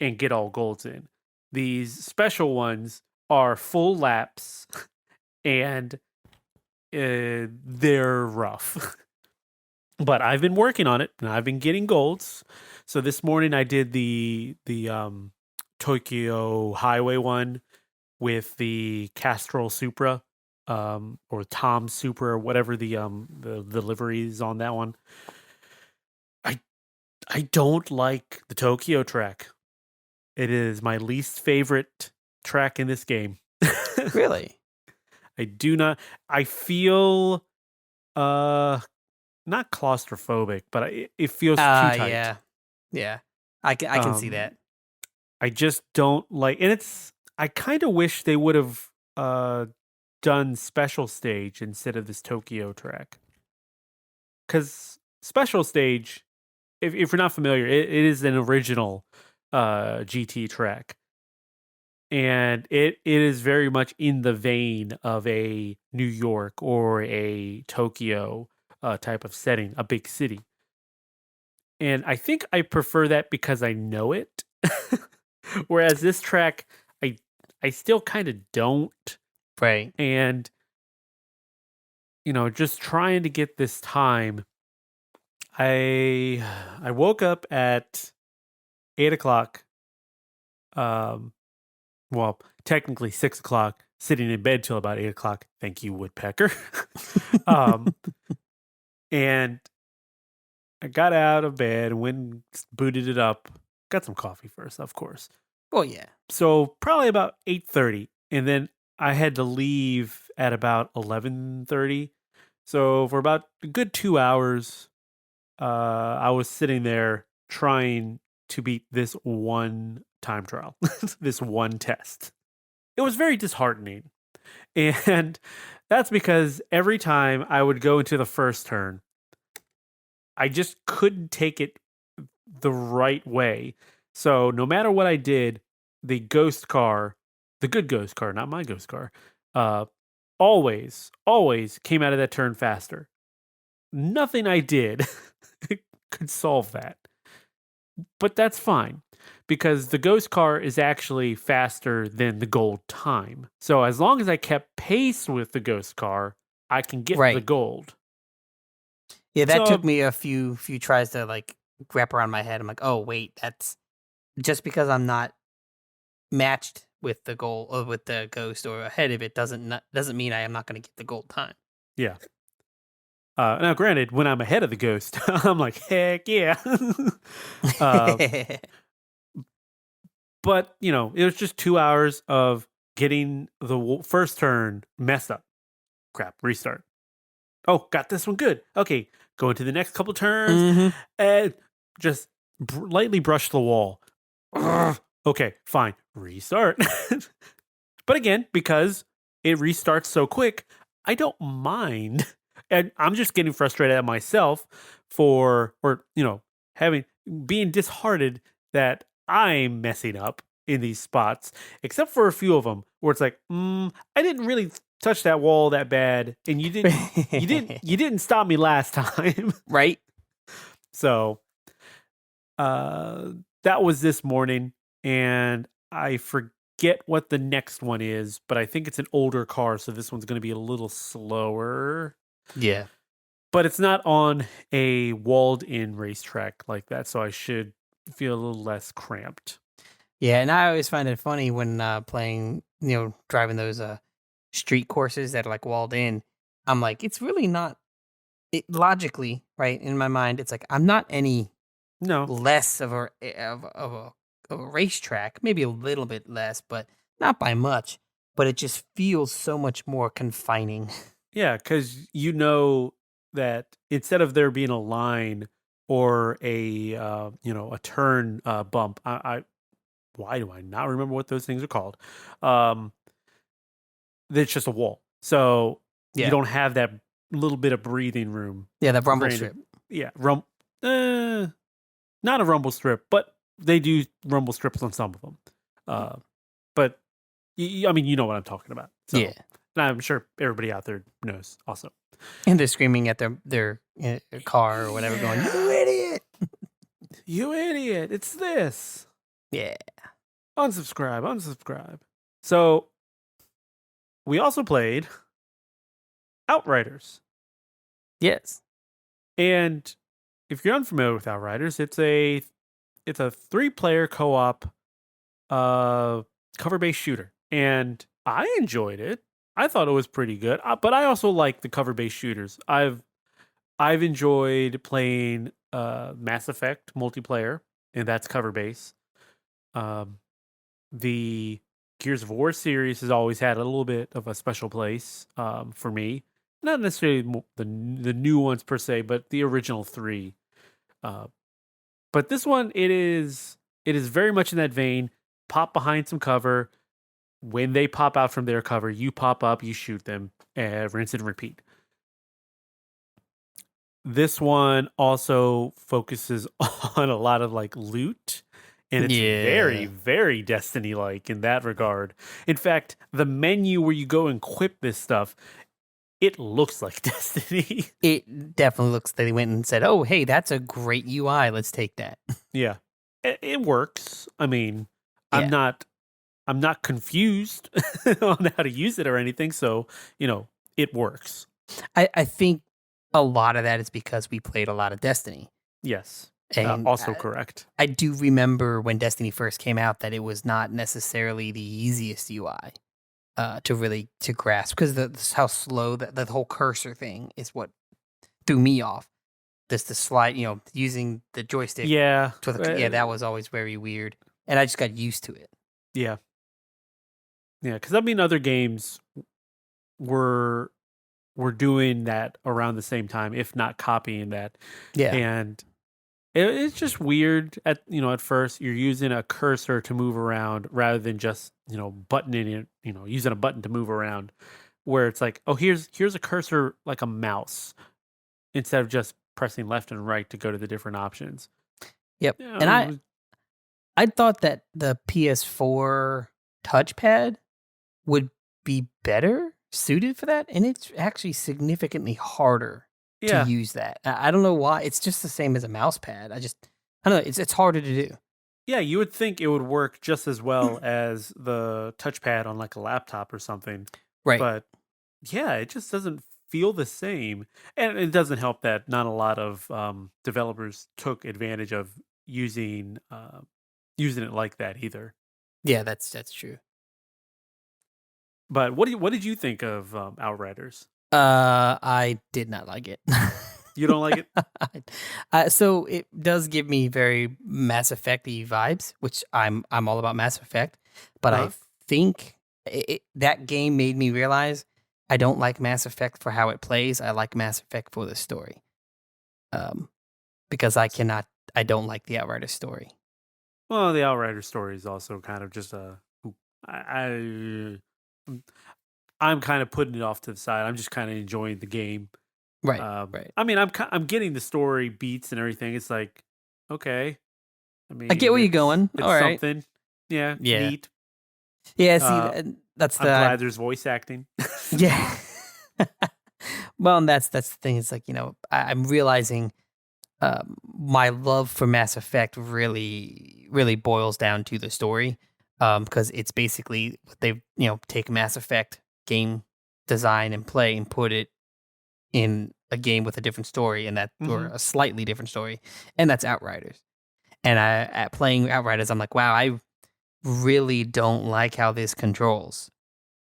and get all golds in. These special ones are full laps and they're rough. But I've been working on it and I've been getting golds. So this morning I did the Tokyo Highway one with the Castrol Supra, or Tom Supra, or whatever the livery is on that one. I don't like the Tokyo track. It is my least favorite track in this game. Really? I do not. I feel not claustrophobic, but it feels too tight. Yeah. I can see that. I just don't like, and I kind of wish they would have done special stage instead of this Tokyo track. Because special stage, if you're not familiar, it is an original GT track. And it is very much in the vein of a New York or a Tokyo type of setting, a big city. And I think I prefer that because I know it. Whereas this track, I still kind of don't. Right. And, just trying to get this time. I woke up at 8:00. Well, technically 6:00, sitting in bed till about 8:00. Thank you, woodpecker. And I got out of bed and went and booted it up. Got some coffee first, of course. Oh, yeah. So probably about 8:30. And then I had to leave at about 11:30. So for about a good 2 hours, I was sitting there trying to beat this one time trial, this one test. It was very disheartening. And that's because every time I would go into the first turn, I just couldn't take it the right way. So no matter what I did, the ghost car, the good ghost car, not my ghost car, always came out of that turn faster. Nothing I did could solve that. But that's fine, because the ghost car is actually faster than the gold time. So as long as I kept pace with the ghost car, I can get the gold. Yeah, that took me a few tries to like wrap around my head. I'm like, oh wait, that's just because I'm not matched with the goal or with the ghost or ahead of it doesn't mean I am not going to get the gold time. Yeah. Now, granted, when I'm ahead of the ghost, I'm like, heck yeah. But, it was just 2 hours of getting the first turn messed up. Crap, restart. Oh, got this one good. Okay, go into the next couple turns and just lightly brush the wall. Okay, fine, restart. But again, because it restarts so quick, I don't mind. And I'm just getting frustrated at myself being disheartened that I'm messing up in these spots, except for a few of them where it's like, I didn't really touch that wall that bad, and you didn't stop me last time, right? So, that was this morning, and I forget what the next one is, but I think it's an older car, so this one's going to be a little slower. Yeah. But it's not on a walled-in racetrack like that, so I should feel a little less cramped. Yeah, and I always find it funny when playing, driving those street courses that are like walled in. I'm like, it's really not logically, right? In my mind, it's like I'm not any less of a racetrack, maybe a little bit less, but not by much. But it just feels so much more confining. Yeah, because that instead of there being a line or a turn bump, why do I not remember what those things are called? It's just a wall, so you don't have that little bit of breathing room. Yeah, that rumble strip. Yeah, not a rumble strip, but they do rumble strips on some of them. But I mean, you know what I'm talking about. So, yeah, and I'm sure everybody out there knows also. And they're screaming at their car or whatever, going, "You idiot! You idiot! It's this." Yeah. Unsubscribe. So we also played Outriders. Yes. And if you're unfamiliar with Outriders, it's a 3-player co-op cover-based shooter. And I enjoyed it. I thought it was pretty good. But I also like the cover-based shooters. I've enjoyed playing Mass Effect multiplayer, and that's cover-based. The Gears of War series has always had a little bit of a special place for me. Not necessarily the new ones per se, but the original 3. But this one, it is very much in that vein. Pop behind some cover. When they pop out from their cover, you pop up, you shoot them, and rinse and repeat. This one also focuses on a lot of like loot. And it's very, very Destiny-like in that regard. In fact, the menu where you go and equip this stuff, it looks like Destiny. It definitely looks. They went and said, "Oh, hey, that's a great UI. Let's take that." Yeah, it works. I mean, I'm not I'm not confused on how to use it or anything. So, it works. I think a lot of that is because we played a lot of Destiny. Yes. And Also correct. I do remember when Destiny first came out that it was not necessarily the easiest UI to grasp, because how slow the whole cursor thing is what threw me off. Just the slide, using the joystick. Yeah. That was always very weird, and I just got used to it. Yeah. Yeah, because other games were doing that around the same time, if not copying that. Yeah. And it's just weird at first you're using a cursor to move around rather than just, buttoning it, using a button to move around, where it's like, oh, here's a cursor like a mouse instead of just pressing left and right to go to the different options. Yep. And I thought that the PS4 touchpad would be better suited for that, and it's actually significantly harder to use that. I don't know why. It's just the same as a mouse pad. I don't know. It's harder to do. Yeah, you would think it would work just as well as the touchpad on like a laptop or something. Right. But yeah, it just doesn't feel the same. And it doesn't help that not a lot of developers took advantage of using it like that either. Yeah, that's true. But what did you think of Outriders? I did not like it. You don't like it? So it does give me very Mass Effect-y vibes, which I'm all about Mass Effect. But I think that game made me realize I don't like Mass Effect for how it plays. I like Mass Effect for the story. Because I don't like the Outriders story. Well, the Outriders story is also kind of just I'm kind of putting it off to the side. I'm just kind of enjoying the game. Right. Right. I mean, I'm getting the story beats and everything. It's like, okay. I mean, I get where you're going. It's all right. something. Yeah. Neat. Yeah. See, that's I'm glad there's voice acting. Yeah. Well, and that's the thing. It's like, I'm realizing my love for Mass Effect really, really boils down to the story. Because it's basically they've take Mass Effect game design and play and put it in a game with a different story, and or a slightly different story, and that's Outriders. And at playing Outriders, I'm like, wow, I really don't like how this controls.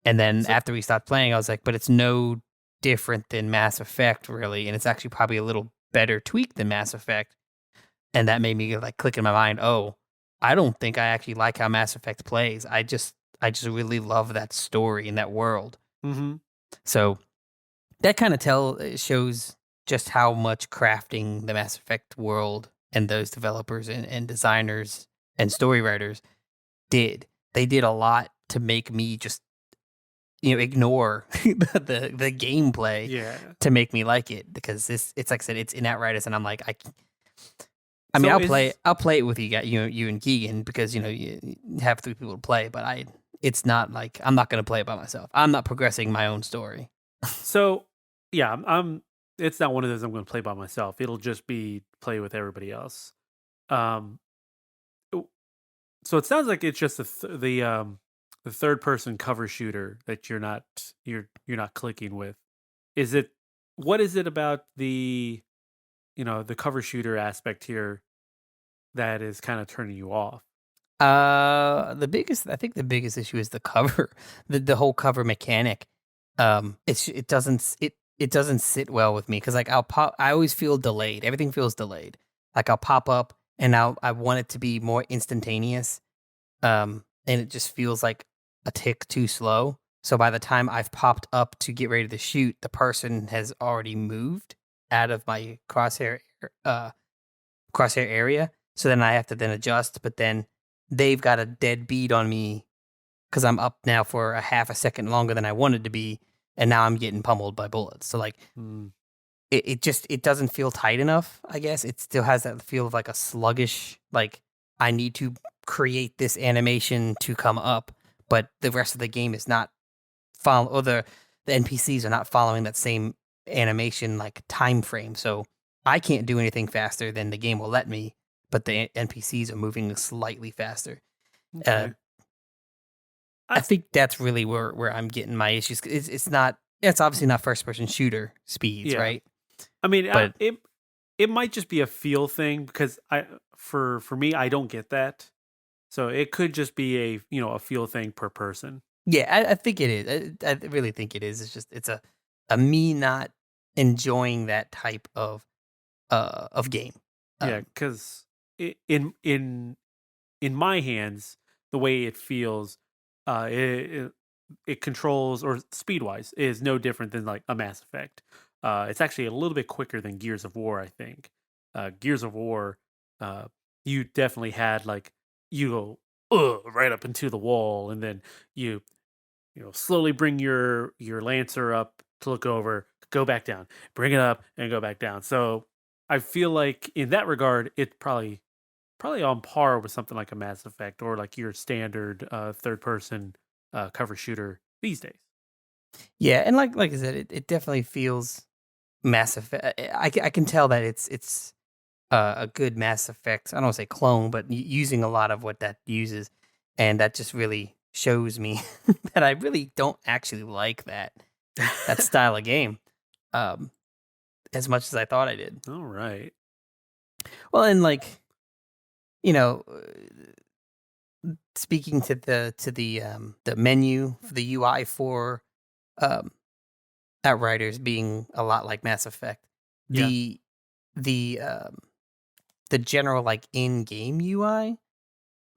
And then after we stopped playing, I was like, but it's no different than Mass Effect, really, and it's actually probably a little better tweaked than Mass Effect. And that made me like click in my mind, oh, I don't think I actually like how Mass Effect plays. I just really love that story and that world. Mm-hmm. So that kind of shows just how much crafting the Mass Effect world and those developers and designers and story writers did. They did a lot to make me just ignore the gameplay to make me like it, because it's like I said, it's in Outriders, and I'm like I mean, I'll play it with you and Keegan, because you have 3 people to play, but it's not like I'm not going to play it by myself. I'm not progressing my own story. So yeah, it's not one of those I'm going to play by myself. It'll just be play with everybody else. So it sounds like it's just the third person cover shooter that you're not clicking with. What is it about the the cover shooter aspect here that is kind of turning you off? I think the biggest issue is the cover, the whole cover mechanic. It doesn't sit well with me, because like I always feel delayed. Everything feels delayed. Like I'll pop up and I want it to be more instantaneous. And it just feels like a tick too slow. So by the time I've popped up to get ready to shoot, the person has already moved out of my crosshair area. So then I have to then adjust, but then they've got a dead beat on me because I'm up now for a half a second longer than I wanted to be, and now I'm getting pummeled by bullets. So like it doesn't feel tight enough, I guess. It still has that feel of like a sluggish, like I need to create this animation to come up, but the rest of the game is not or the NPCs are not following that same animation like time frame. So I can't do anything faster than the game will let me, but the NPCs are moving slightly faster. Okay. I think that's really where I'm getting my issues. It's obviously not first person shooter speeds, right? I mean, But it might just be a feel thing because for me, I don't get that. So it could just be a feel thing per person. yeah, I think it is. I really think it is. It's just a me not enjoying that type of game. Yeah, because in my hands, the way it feels, it controls or speed wise is no different than like a Mass Effect. It's actually a little bit quicker than Gears of War, I think. Gears of War, you definitely had like you go right up into the wall, and then you slowly bring your Lancer up to look over, go back down, bring it up, and go back down. So I feel like in that regard, it's probably on par with something like a Mass Effect or like your standard third person cover shooter these days. Yeah, and like I said, it definitely feels Mass Effect. I can tell that it's a good Mass Effect. I don't want to say clone, but using a lot of what that uses, and that just really shows me that I really don't actually like that style of game as much as I thought I did. All right. Well, and like you know, speaking to the menu for the UI for um, Outriders being a lot like Mass Effect, Yeah. the the general like in-game UI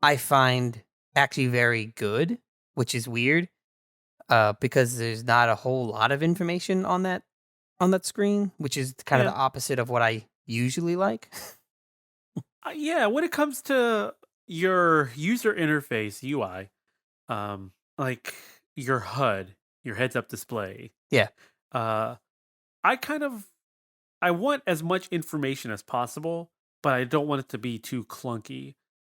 I find actually very good, which is weird because there's not a whole lot of information on that screen, which is kind of Yeah. the opposite of what I usually like. Yeah, when it comes to your user interface UI, like your HUD, your heads up display, Yeah. uh, I kind of I want as much information as possible, but I don't want it to be too clunky.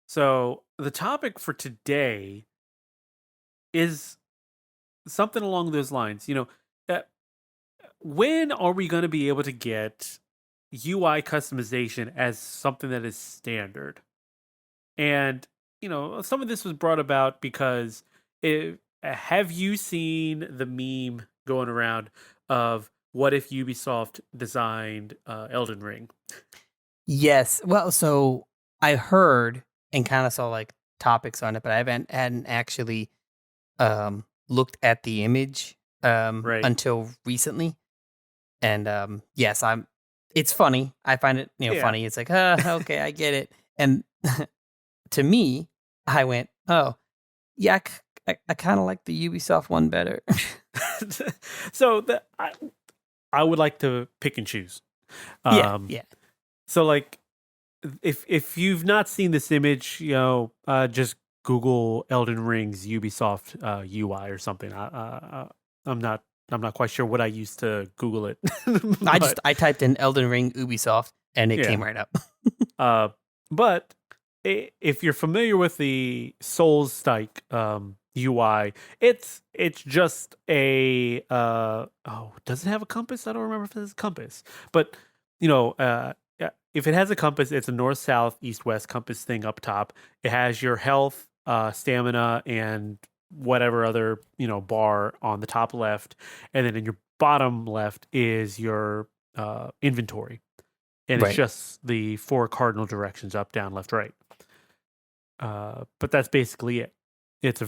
So the topic for today is something along those lines. Uh, when are we going to be able to get UI customization as something that is standard? And some of this was brought about because have you seen the meme going around of what if Ubisoft designed Elden Ring? Yes. Well, so I heard and kind of saw like topics on it, but I hadn't actually looked at the image Right. until recently. And yes, it's funny. I find it Yeah. funny. It's like, okay, I get it. And to me, I went, oh, yeah, I kind of like the Ubisoft one better. So I would like to pick and choose. Yeah. So like, if you've not seen this image, just Google Elden Ring's Ubisoft UI or something. I'm not quite sure what I used to Google it. I typed in Elden Ring Ubisoft and it came right up. But if you're familiar with the Souls-like UI, it's just a does it have a compass? I don't remember if it has a compass, but if it has a compass, it's a north, south, east, west compass thing up top. It has your health, stamina, and whatever other bar on the top left, and then in your bottom left is your inventory, and it's just the 4 cardinal directions: up, down, left, right. But that's basically it. It's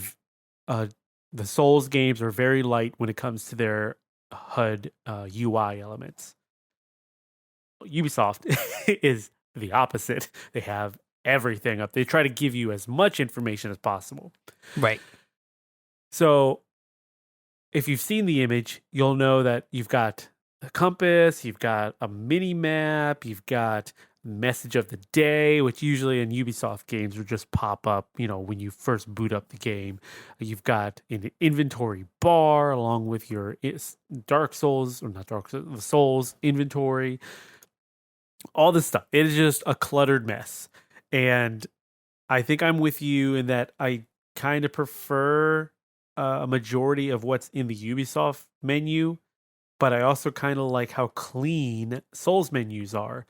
the Souls games are very light when it comes to their HUD UI elements. Ubisoft is the opposite. They have everything up. They try to give you as much information as possible. Right. So if you've seen the image, you'll know that you've got a compass, you've got a mini map, you've got message of the day, which usually in Ubisoft games would just pop up, when you first boot up the game. You've got an inventory bar along with your Dark Souls, or not Dark Souls, the Souls inventory. All this stuff. It is just a cluttered mess. And I think I'm with you in that I kind of prefer a majority of what's in the Ubisoft menu, but I also kind of like how clean Souls menus are.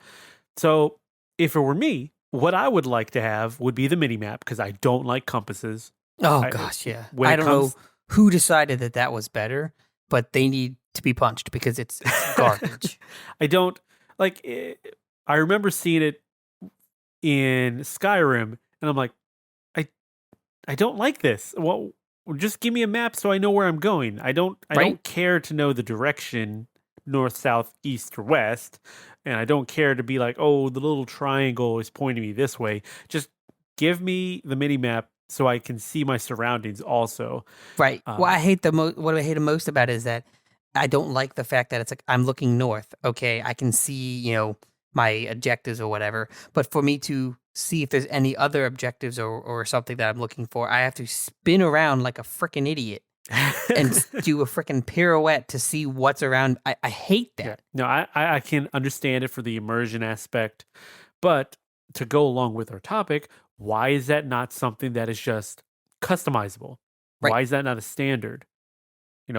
So if it were me, what I would like to have would be the mini map, because I don't like compasses. Oh gosh, yeah. When I it don't comes, know who decided that that was better, but they need to be punched because it's garbage. I don't like. I remember seeing it in Skyrim, and I'm like, I I don't like this. Well, just give me a map so I know where I'm going. I Right? don't care to know the direction, north, south, east, or west, and I don't care to be like, oh, the little triangle is pointing me this way. Just give me the mini map so I can see my surroundings. Also, Right. What uh, I hate the most, what I hate the most about it is that I don't like the fact that it's like I'm looking north. Okay, I can see, my objectives or whatever. But for me to see if there's any other objectives or something that I'm looking for, I have to spin around like a freaking idiot and do a freaking pirouette to see what's around. I hate yeah, that. no, I can understand it for the immersion aspect, but to go along with our topic, why is that not something that is just customizable? Right. Why is that not a standard?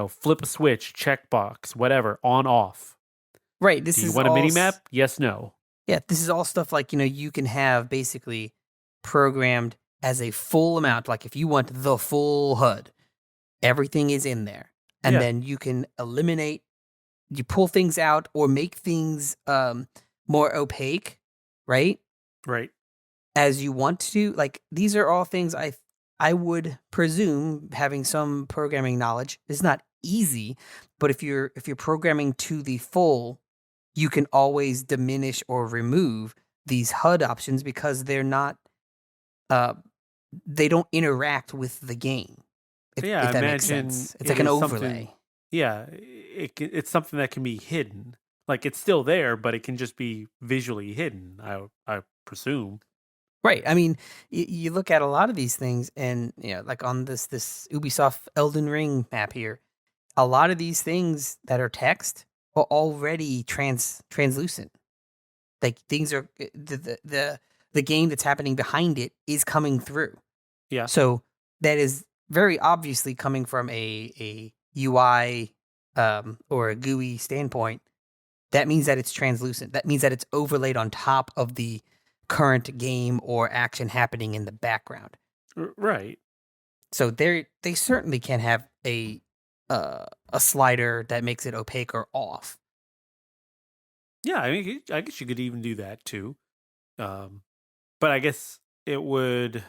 Flip a switch, checkbox, whatever, on off. Right. Do This you is want a all. mini map? Yes, no. Yeah, this is all stuff like, you can have basically programmed as a full amount. Like if you want the full HUD, everything is in there. And Yeah, then you can eliminate, you pull things out or make things more opaque, right? right. As you want to. Like these are all things I would presume having some programming knowledge is not easy, but if you're programming to the full, you can always diminish or remove these HUD options because they're not uh they don't interact with the game. Yeah, I If that makes imagine sense. It's it like an is something. overlay. Yeah, it's something that can be hidden. Like it's still there, but it can just be visually hidden. I presume. Right. I mean, you look at a lot of these things and like on this Ubisoft Elden Ring map here, a lot of these things that are text are already translucent. Like things are the game that's happening behind it is coming through. Yeah, So that is very obviously coming from a UI or a GUI standpoint. That means that it's translucent. That means that it's overlaid on top of the current game or action happening in the background. right. So they certainly can have a slider that makes it opaque or off. Yeah, I mean, I guess you could even do that too. Um, but I guess it would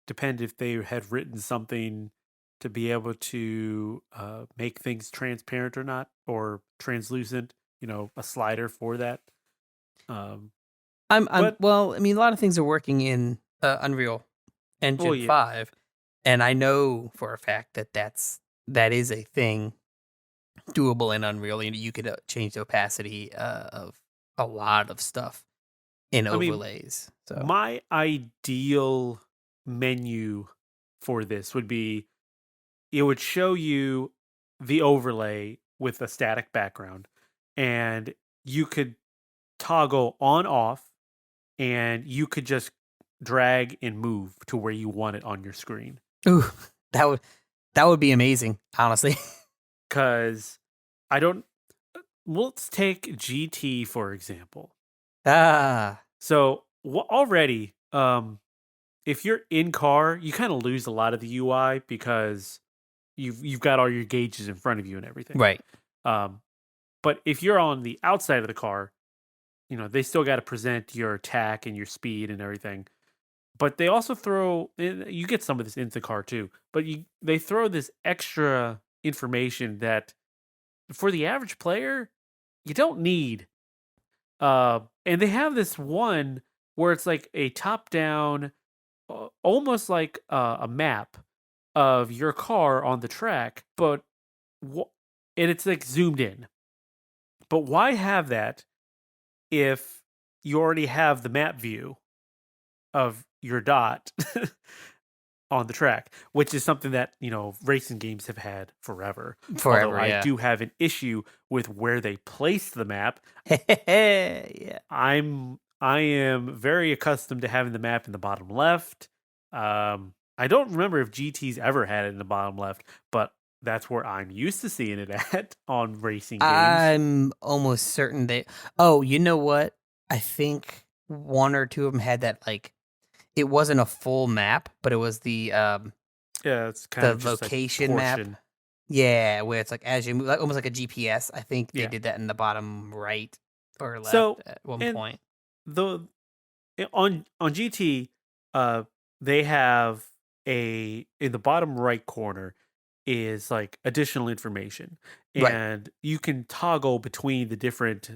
depend if they had written something to be able to make things transparent or not, or translucent. A slider for that. Um, I'm but well, I mean a lot of things are working in Unreal well, Engine yeah, 5 and I know for a fact that that is a thing doable in Unreal. You could change the opacity of a lot of stuff in I mean, overlays. So, my ideal menu for this would be it would show you the overlay with a static background, and you could toggle on off, and you could just drag and move to where you want it on your screen. ooh, that would that would be amazing, honestly. Because I don't. Let's take GT for example. Ah, So already, if you're in car, you kind of lose a lot of the UI because you've got all your gauges in front of you and everything. right. Um, but if you're on the outside of the car, they still got to present your attack and your speed and everything. But they also throw you get some of this into the car too. But they throw this extra information that for the average player you don't need. And they have this one where it's like a top down, almost like a map of your car on the track, but and it's like zoomed in. But why have that if you already have the map view of your dot on the track, which is something that racing games have had forever. Although Forever, I yeah. do have an issue with where they place the map. Yeah. I am very accustomed to having the map in the bottom left. I don't remember if GT's ever had it in the bottom left, but that's where I'm used to seeing it at on racing games. I'm almost certain they. Oh, you know what? I think one or two of them had that. Like, it wasn't a full map, but it was the Yeah, it's kind the of just location map. Yeah, where it's like as you move, like, almost like a GPS. I think they did that in the bottom right or left So, at one and point. on GT, they have in the bottom right corner is like additional information, Right. and you can toggle between the different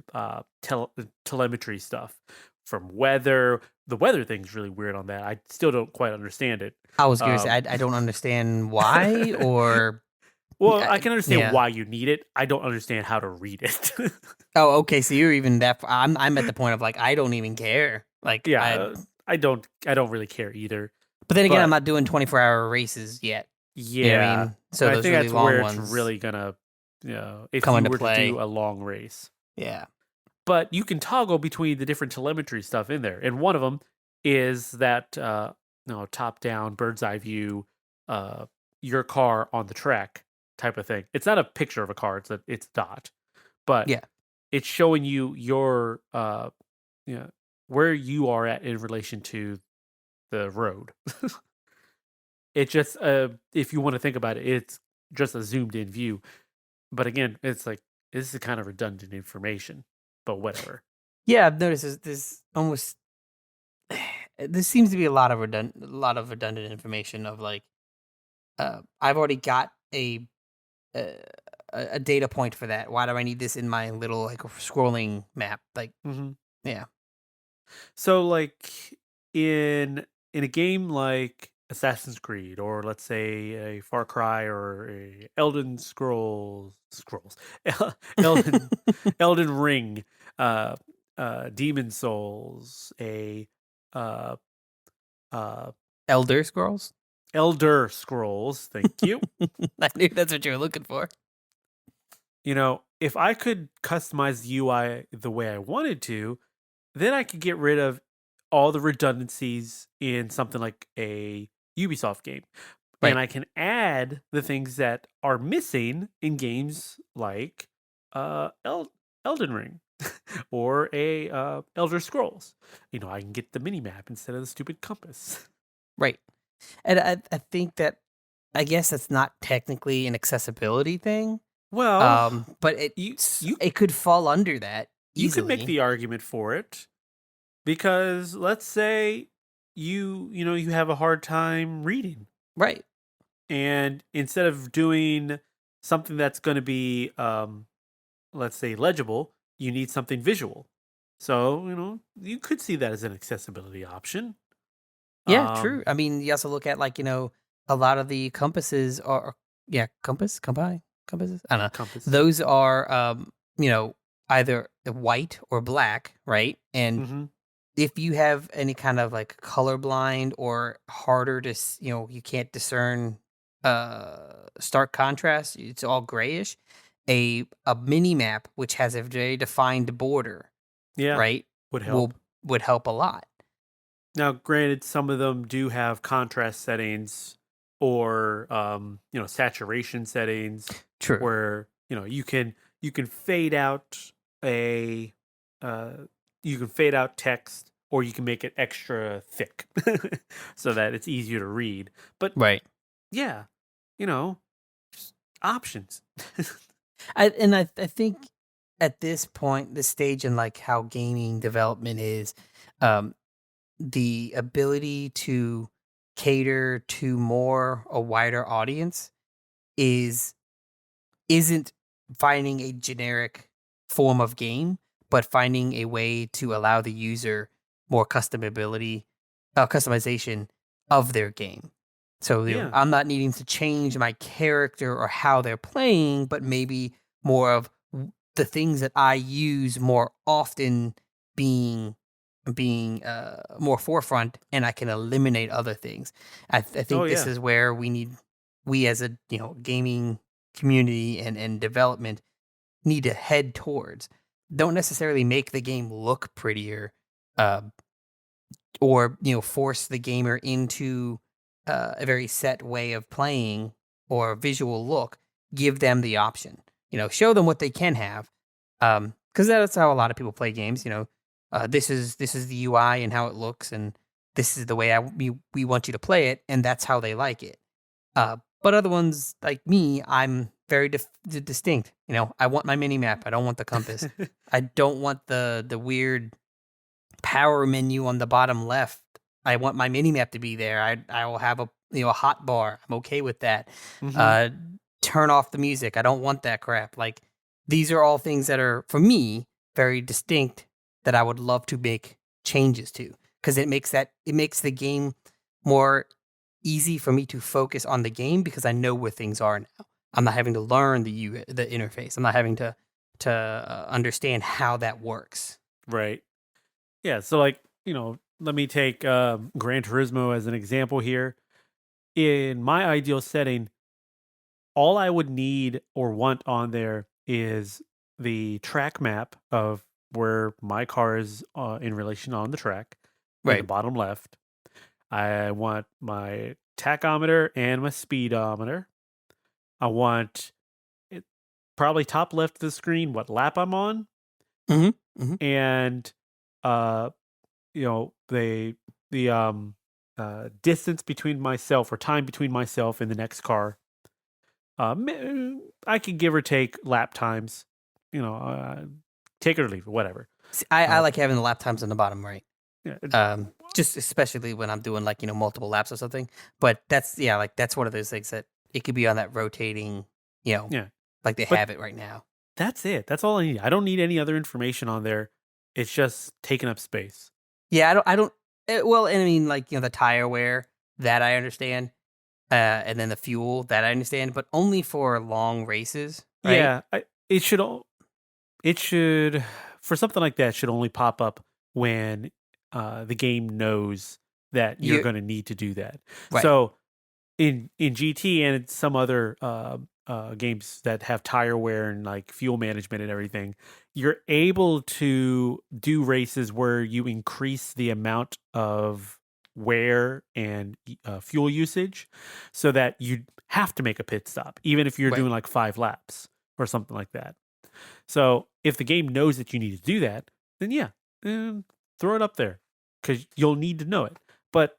telemetry stuff from weather. The weather thing's really weird on that. I still don't quite understand it. I was curious. I don't understand why or. Well, I can understand Yeah. why you need it. I don't understand how to read it. Oh, okay. So you're even that. I'm at the point of like I don't even care. Like yeah, I don't really care either. But then again, I'm not doing 24-hour races yet. Yeah, you know what I mean, so I those think really that's long where ones it's really gonna, if come you into were play. to do a long race. Yeah, but you can toggle between the different telemetry stuff in there, and one of them is that top down bird's eye view, your car on the track type of thing. It's not a picture of a car; it's dot, but yeah, it's showing you your where you are at in relation to the road. It just if you want to think about it, it's just a zoomed in view. But again, it's like this is kind of redundant information, but whatever. Yeah, I've noticed this almost. There seems to be a lot of redundant information of like, I've already got a data point for that. Why do I need this in my little like scrolling map? Like, yeah. So like in a game like Assassin's Creed, or let's say a Far Cry, or a Elden Elden Ring, Demon Souls, a Elder Scrolls. Elder Scrolls. Thank you. I knew that's what you were looking for. If I could customize the UI the way I wanted to, then I could get rid of all the redundancies in something like a Ubisoft game. Right. And I can add the things that are missing in games like Elden Ring or a Elder Scrolls. I can get the mini map instead of the stupid compass. Right. And I think that, I guess that's not technically an accessibility thing. Well, but it could fall under that easily. You could make the argument for it, because let's say you have a hard time reading. Right. And instead of doing something that's going to be, let's say, legible, you need something visual. So, you could see that as an accessibility option. Yeah, true. I mean, you also look at like, a lot of the compasses are, compasses? I don't know. Compass. Those are, either white or black, right? And if you have any kind of like colorblind or harder to, you can't discern stark contrast, it's all grayish. A mini map which has a very defined border, right, would help. Would help a lot. Now, granted, some of them do have contrast settings or saturation settings. True. Where you can fade out text, or you can make it extra thick so that it's easier to read. But right. Yeah, just options. I think at this point, this stage in like how gaming development is, the ability to cater to a wider audience isn't finding a generic form of game, but finding a way to allow the user more customization of their game. So I'm not needing to change my character or how they're playing, but maybe more of the things that I use more often being more forefront, and I can eliminate other things. I think this is where we as a gaming community and development need to head towards. Don't necessarily make the game look prettier, or force the gamer into a very set way of playing or a visual look. Give them the option. Show them what they can have, because that's how a lot of people play games. This is the UI and how it looks, and this is the way we want you to play it, and that's how they like it. But other ones like me, I'm very distinct. You know, I want my mini map. I don't want the compass. I don't want the weird power menu on the bottom left. I want my mini map to be there. I will have a hot bar. I'm okay with that. Turn off the music. I don't want that crap. Like these are all things that are for me very distinct that I would love to make changes to because it makes the game more easy for me to focus on the game because I know where things are now. I'm not having to learn the interface. I'm not having to understand how that works. Right. Yeah. So like, let me take Gran Turismo as an example here. In my ideal setting, all I would need or want on there is the track map of where my car is in relation on the track, in the bottom left. I want my tachometer and my speedometer. I want it probably top left of the screen what lap I'm on, and the distance between myself or time between myself and the next car. I could give or take lap times, take it or leave it, whatever. See, I like having the lap times on the bottom right. Yeah. Just especially when I'm doing like multiple laps or something. But that's one of those things that it could be on that rotating, like they have it right now. That's it. That's all I need. I don't need any other information on there. It's just taking up space. Yeah, I don't. Well, and I mean, like the tire wear that I understand, and then the fuel that I understand, but only for long races. Right? Yeah, it should for something like that should only pop up when the game knows that you're going to need to do that. Right. So in GT and some other games that have tire wear and like fuel management and everything, you're able to do races where you increase the amount of wear and fuel usage so that you have to make a pit stop, even if you're doing like 5 laps or something like that. So if the game knows that you need to do that, then throw it up there because you'll need to know it. But,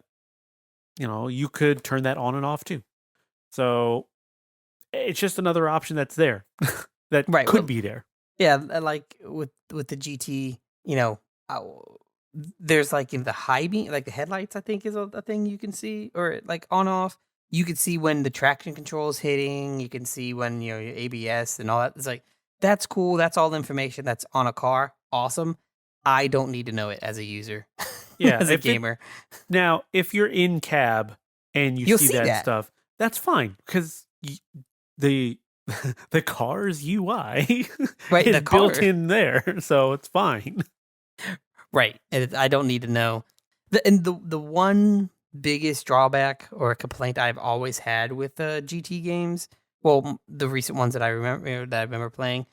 you could turn that on and off too. So it's just another option that's there that could be there. Yeah, like with the GT, there's like in the high beam, like the headlights, I think is a thing you can see, or like on off. You can see when the traction control is hitting. You can see when your ABS and all that. It's like that's cool. That's all the information that's on a car. Awesome. I don't need to know it as a user. Yeah, as a gamer. Now, if you're in cab and you see that stuff, that's fine because the car's UI is built in there, so it's fine. Right, and I don't need to know. The one biggest drawback or complaint I've always had with GT games, well, the recent ones that I remember playing,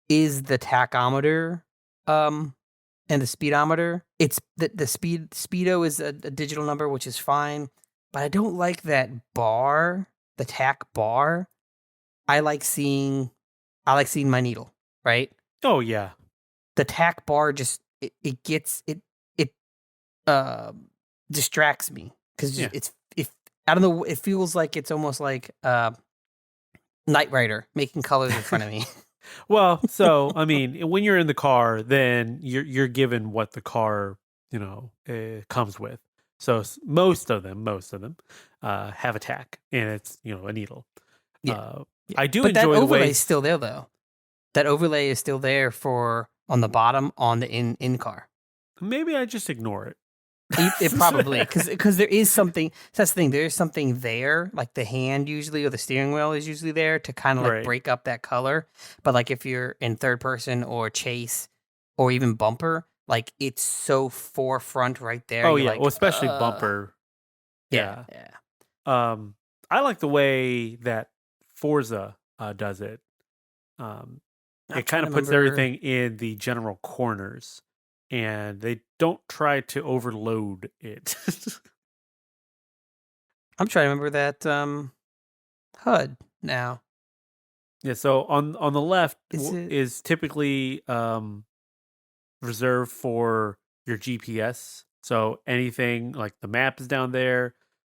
is the tachometer, and the speedometer. It's the speedo is a digital number, which is fine, but I don't like that bar, the tack bar. I like seeing my needle, right? Oh yeah. The tack bar just it distracts me because I don't know, it feels like it's almost like Knight Rider making colors in front of me. Well, so I mean, when you're in the car, then you're given what the car comes with. So most of them have a tack, and it's a needle. Yeah. I do but enjoy that the overlay way is still there though. That overlay is still there for on the bottom on the in car. Maybe I just ignore it. It probably because there is something. That's the thing. There's something there, like the hand usually or the steering wheel is usually there to kind of like break up that color. But like if you're in third person or chase or even bumper, like it's so forefront right there. Oh yeah, like, well especially bumper. Yeah. I like the way that Forza does it. It kind of puts everything in the general corners, and they don't try to overload it. I'm trying to remember that HUD now. Yeah, so on the left is typically reserved for your GPS. So anything like the map is down there,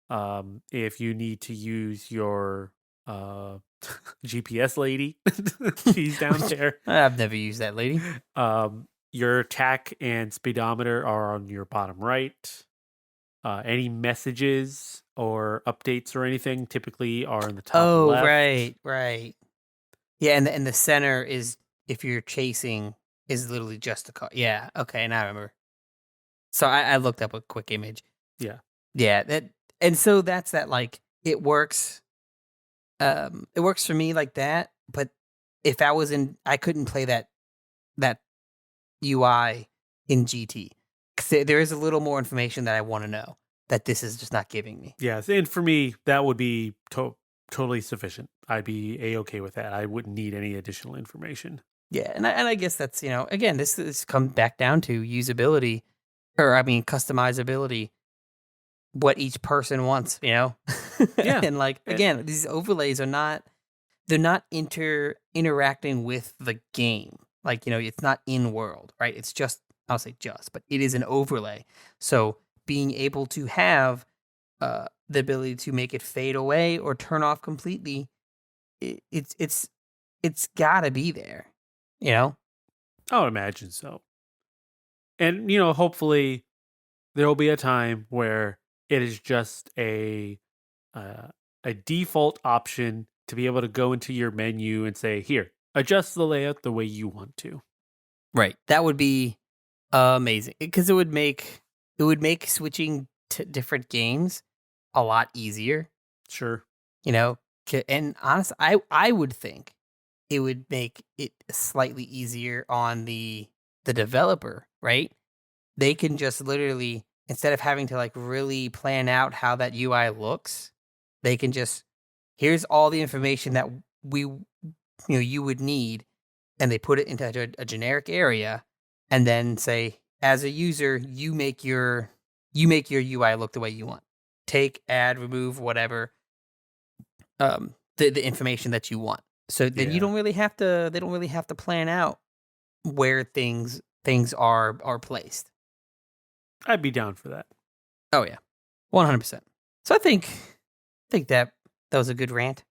If you need to use your GPS lady, she's down there. I've never used that lady. Your attack and speedometer are on your bottom right. Any messages or updates or anything typically are in the top left. Oh, right. Yeah, and the center is, if you're chasing, is literally just the car. Yeah, okay, now I remember. So I looked up a quick image. Yeah, and so that's that. Like, it works. It works for me like that. But if I was I couldn't play that UI in GT. 'Cause there is a little more information that I want to know that this is just not giving me. Yes, and for me, that would be totally sufficient. I'd be A-okay with that. I wouldn't need any additional information. Yeah, and I guess that's, again, this comes back down to usability, or I mean customizability, what each person wants, Yeah. And like, again, these overlays they're not interacting with the game. Like, it's not in world, right? It's just, I'll say just, but it is an overlay. So being able to have the ability to make it fade away or turn off completely, it's gotta be there, I would imagine so. And, hopefully there will be a time where it is just a default option to be able to go into your menu and say, here, adjust the layout the way you want to. Right. That would be amazing, because it would make switching to different games a lot easier. Sure. And honestly, I would think it would make it slightly easier on the developer, right? They can just literally, instead of having to like really plan out how that UI looks, they can just, here's all the information that you would need, and they put it into a generic area, and then say, as a user, you make your UI look the way you want. Take, add, remove, whatever, the information that you want. So then you don't really have to. They don't really have to plan out where things are placed. I'd be down for that. Oh yeah, 100%. So I think that was a good rant.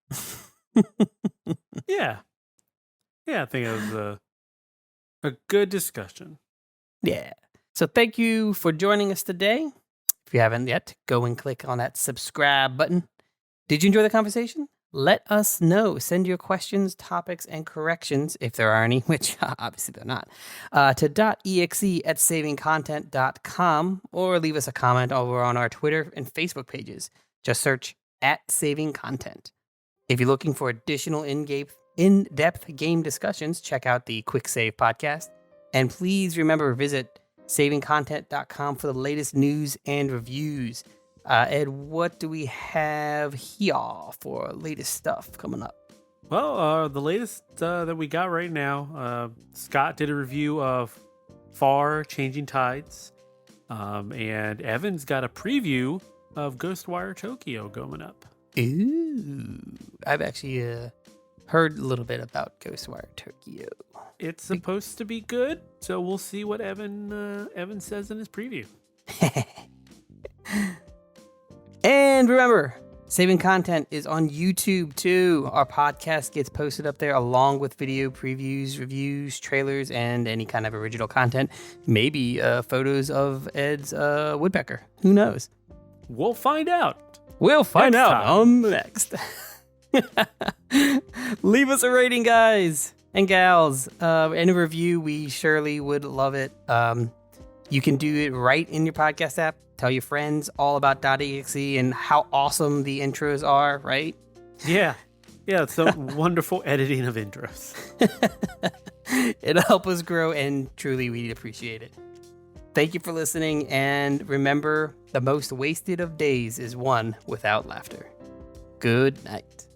Yeah, I think it was a good discussion. Yeah. So thank you for joining us today. If you haven't yet, go and click on that subscribe button. Did you enjoy the conversation? Let us know. Send your questions, topics, and corrections, if there are any, which obviously they're not, to dotEXE@savingcontent.com, or leave us a comment over on our Twitter and Facebook pages. Just search @savingcontent. If you're looking for additional in-depth game discussions, check out the Quick Save podcast. And please remember, visit savingcontent.com for the latest news and reviews. Ed, what do we have here for latest stuff coming up? Well, the latest that we got right now, Scott did a review of Far Changing Tides, and Evan's got a preview of Ghostwire Tokyo going up. Ooh, I've actually heard a little bit about Ghostwire Tokyo. It's supposed to be good, so we'll see what Evan says in his preview. And remember, Saving Content is on YouTube too. Our podcast gets posted up there along with video previews, reviews, trailers, and any kind of original content. Maybe photos of Ed's woodpecker. Who knows? We'll find out. We'll find out on the next. Leave us a rating, guys and gals. And a review. We surely would love it. You can do it right in your podcast app. Tell your friends all about dotEXE and how awesome the intros are, right? Yeah, it's the wonderful editing of intros. It'll help us grow, and truly, we'd appreciate it. Thank you for listening, and remember, the most wasted of days is one without laughter. Good night.